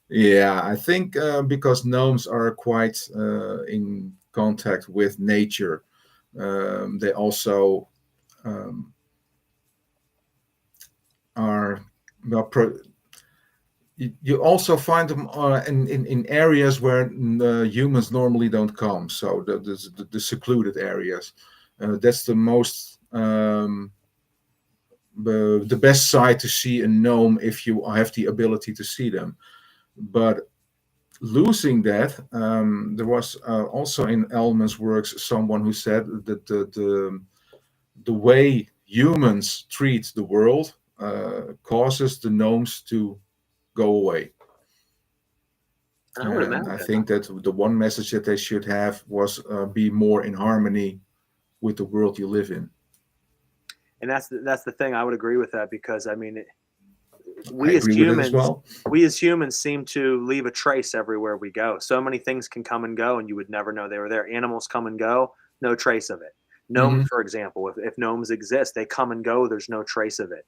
Yeah, I think because gnomes are quite in contact with nature, they also are well. You also find them in areas where humans normally don't come. So the secluded areas. That's the most the best side to see a gnome if you have the ability to see them. But losing that, there was also in Eldermans' works someone who said that the way humans treat the world causes the gnomes to go away. I would And imagine. I think that the one message that they should have was be more in harmony with the world you live in. And that's the thing. I would agree with that, because I mean, I we as agree with it as humans, well. we as humans seem to leave a trace everywhere we go. So many things can come and go, and you would never know they were there. Animals come and go, no trace of it. Gnomes, for example, if gnomes exist, they come and go. There's no trace of it.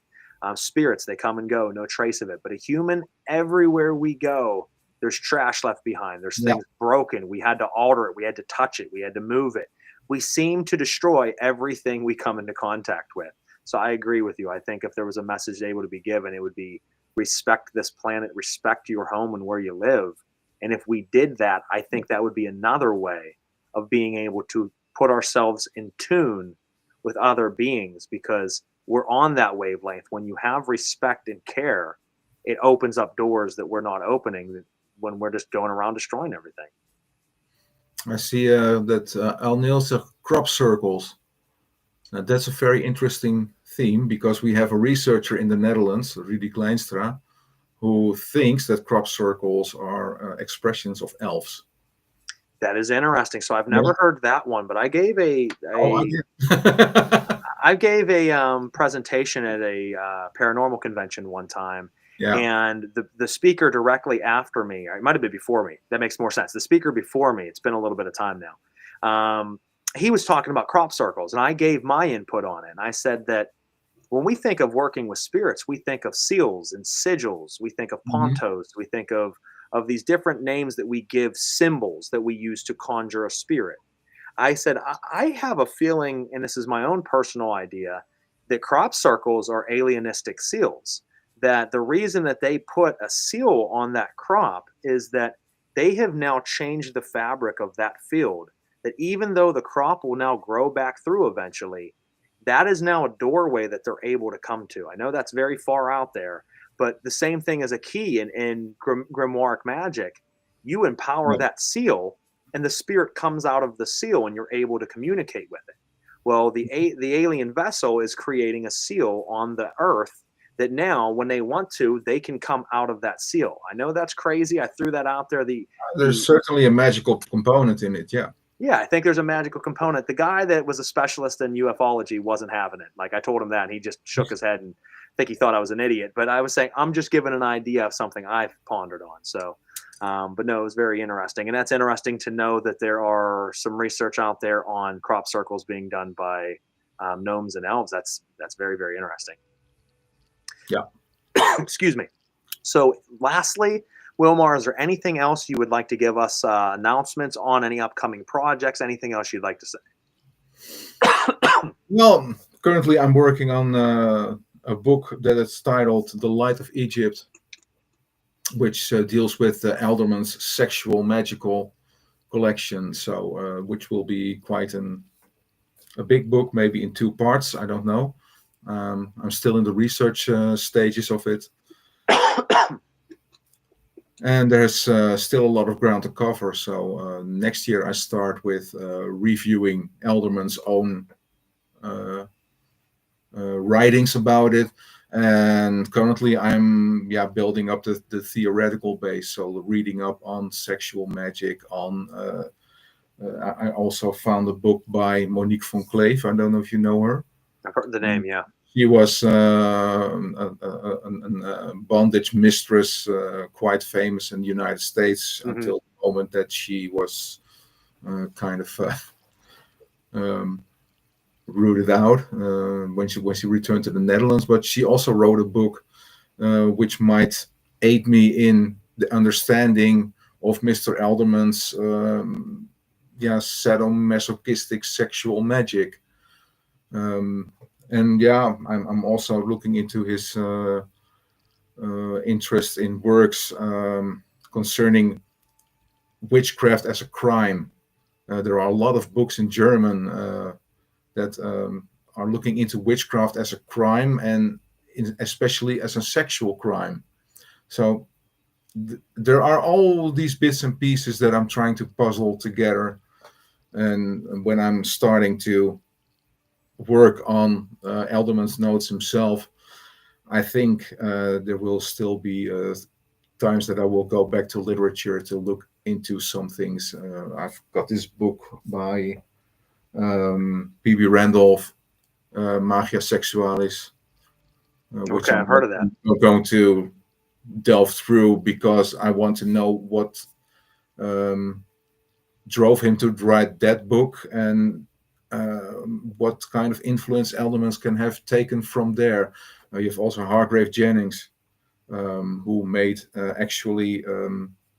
Spirits, they come and go, no trace of it. But a human, everywhere we go, there's trash left behind. There's things broken. We had to alter it. We had to touch it. We had to move it. We seem to destroy everything we come into contact with. So I agree with you. I think if there was a message able to be given, it would be respect this planet, respect your home and where you live. And if we did that, I think that would be another way of being able to put ourselves in tune with other beings, because we're on that wavelength. When you have respect and care, it opens up doors that we're not opening when we're just going around destroying everything. I see that Al Niels crop circles. Now, that's a very interesting theme, because we have a researcher in the Netherlands, Rudy Kleinstra, who thinks that crop circles are expressions of elves. That is interesting. So I've never heard that one, but I gave a presentation at a paranormal convention one time. Yeah. And the speaker directly after me, or it might have been before me. That makes more sense. The speaker before me, it's been a little bit of time now. He was talking about crop circles, and I gave my input on it. And I said that when we think of working with spirits, we think of seals and sigils. We think of pontos. We think of these different names that we give symbols that we use to conjure a spirit. I said, I have a feeling, and this is my own personal idea, that crop circles are alienistic seals. That the reason that they put a seal on that crop is that they have now changed the fabric of that field. That even though the crop will now grow back through eventually, that is now a doorway that they're able to come to. I know that's very far out there, but the same thing as a key in grimoire magic. You empower that seal, and the spirit comes out of the seal, and you're able to communicate with it. Well, the alien vessel is creating a seal on the earth that now, when they want to, they can come out of that seal. I know that's crazy. I threw that out there. There's certainly a magical component in it, yeah. Yeah, I think there's a magical component. The guy that was a specialist in ufology wasn't having it. Like, I told him that, and he just shook his head, and I think he thought I was an idiot. But I was saying, I'm just giving an idea of something I've pondered on. So, but no, it was very interesting. And that's interesting to know that there are some research out there on crop circles being done by gnomes and elves. That's very, very interesting. Yeah. Excuse me. So lastly, Wilmar, is there anything else you would like to give us announcements on, any upcoming projects, anything else you'd like to say? Well, currently I'm working on a book that is titled The Light of Egypt, which deals with Eldermans' sexual magical collection. So, which will be quite a big book, maybe in 2 parts. I don't know. I'm still in the research stages of it. And there's still a lot of ground to cover. So next year I start with reviewing Elderman's own writings about it. And currently I'm building up the theoretical base. So reading up on sexual magic, on I also found a book by Monique von Kleef. I don't know if you know her. I've heard the name, yeah. She was a bondage mistress, quite famous in the United States until the moment that she was kind of rooted out when she returned to the Netherlands. But she also wrote a book which might aid me in the understanding of Mr. Elderman's sadomasochistic sexual magic. And I'm also looking into his interest in works concerning witchcraft as a crime. There are a lot of books in German that are looking into witchcraft as a crime, and especially as a sexual crime. So there are all these bits and pieces that I'm trying to puzzle together. And when I'm starting to work on Elderman's notes himself, I think there will still be times that I will go back to literature to look into some things. I've got this book by P.B. Randolph, Magia Sexualis, which Okay, I've heard of that. I'm going to delve through because I want to know what drove him to write that book, and what kind of influence Eldermans can have taken from there. You have also Hargrave Jennings, who made actually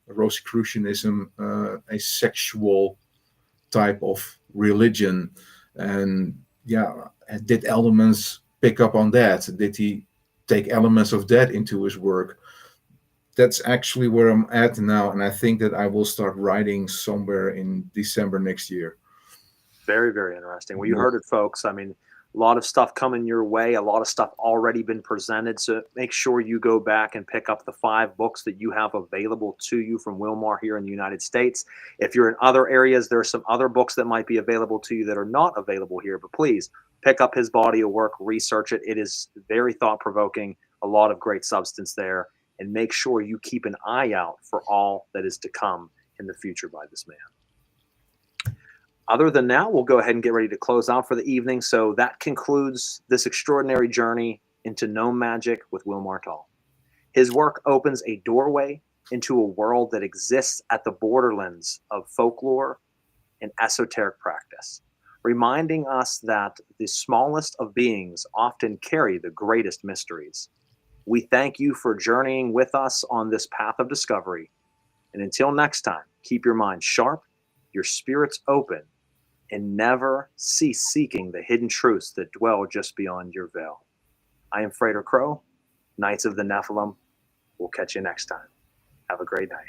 Rosicrucianism a sexual type of religion. And yeah, did Eldermans pick up on that? Did he take elements of that into his work? That's actually where I'm at now, and I think that I will start writing somewhere in December next year. Very, very interesting. Well, you heard it, folks. I mean, a lot of stuff coming your way, a lot of stuff already been presented. So make sure you go back and pick up the 5 books that you have available to you from Wilmar here in the United States. If you're in other areas, there are some other books that might be available to you that are not available here. But please pick up his body of work, research it. It is very thought-provoking, a lot of great substance there. And make sure you keep an eye out for all that is to come in the future by this man. Other than that, we'll go ahead and get ready to close out for the evening. So that concludes this extraordinary journey into gnome magic with Wilmar Taal. His work opens a doorway into a world that exists at the borderlands of folklore and esoteric practice, reminding us that the smallest of beings often carry the greatest mysteries. We thank you for journeying with us on this path of discovery. And until next time, keep your mind sharp, your spirits open, and never cease seeking the hidden truths that dwell just beyond your veil. I am Frater Crow, Knights of the Nephilim. We'll catch you next time. Have a great night.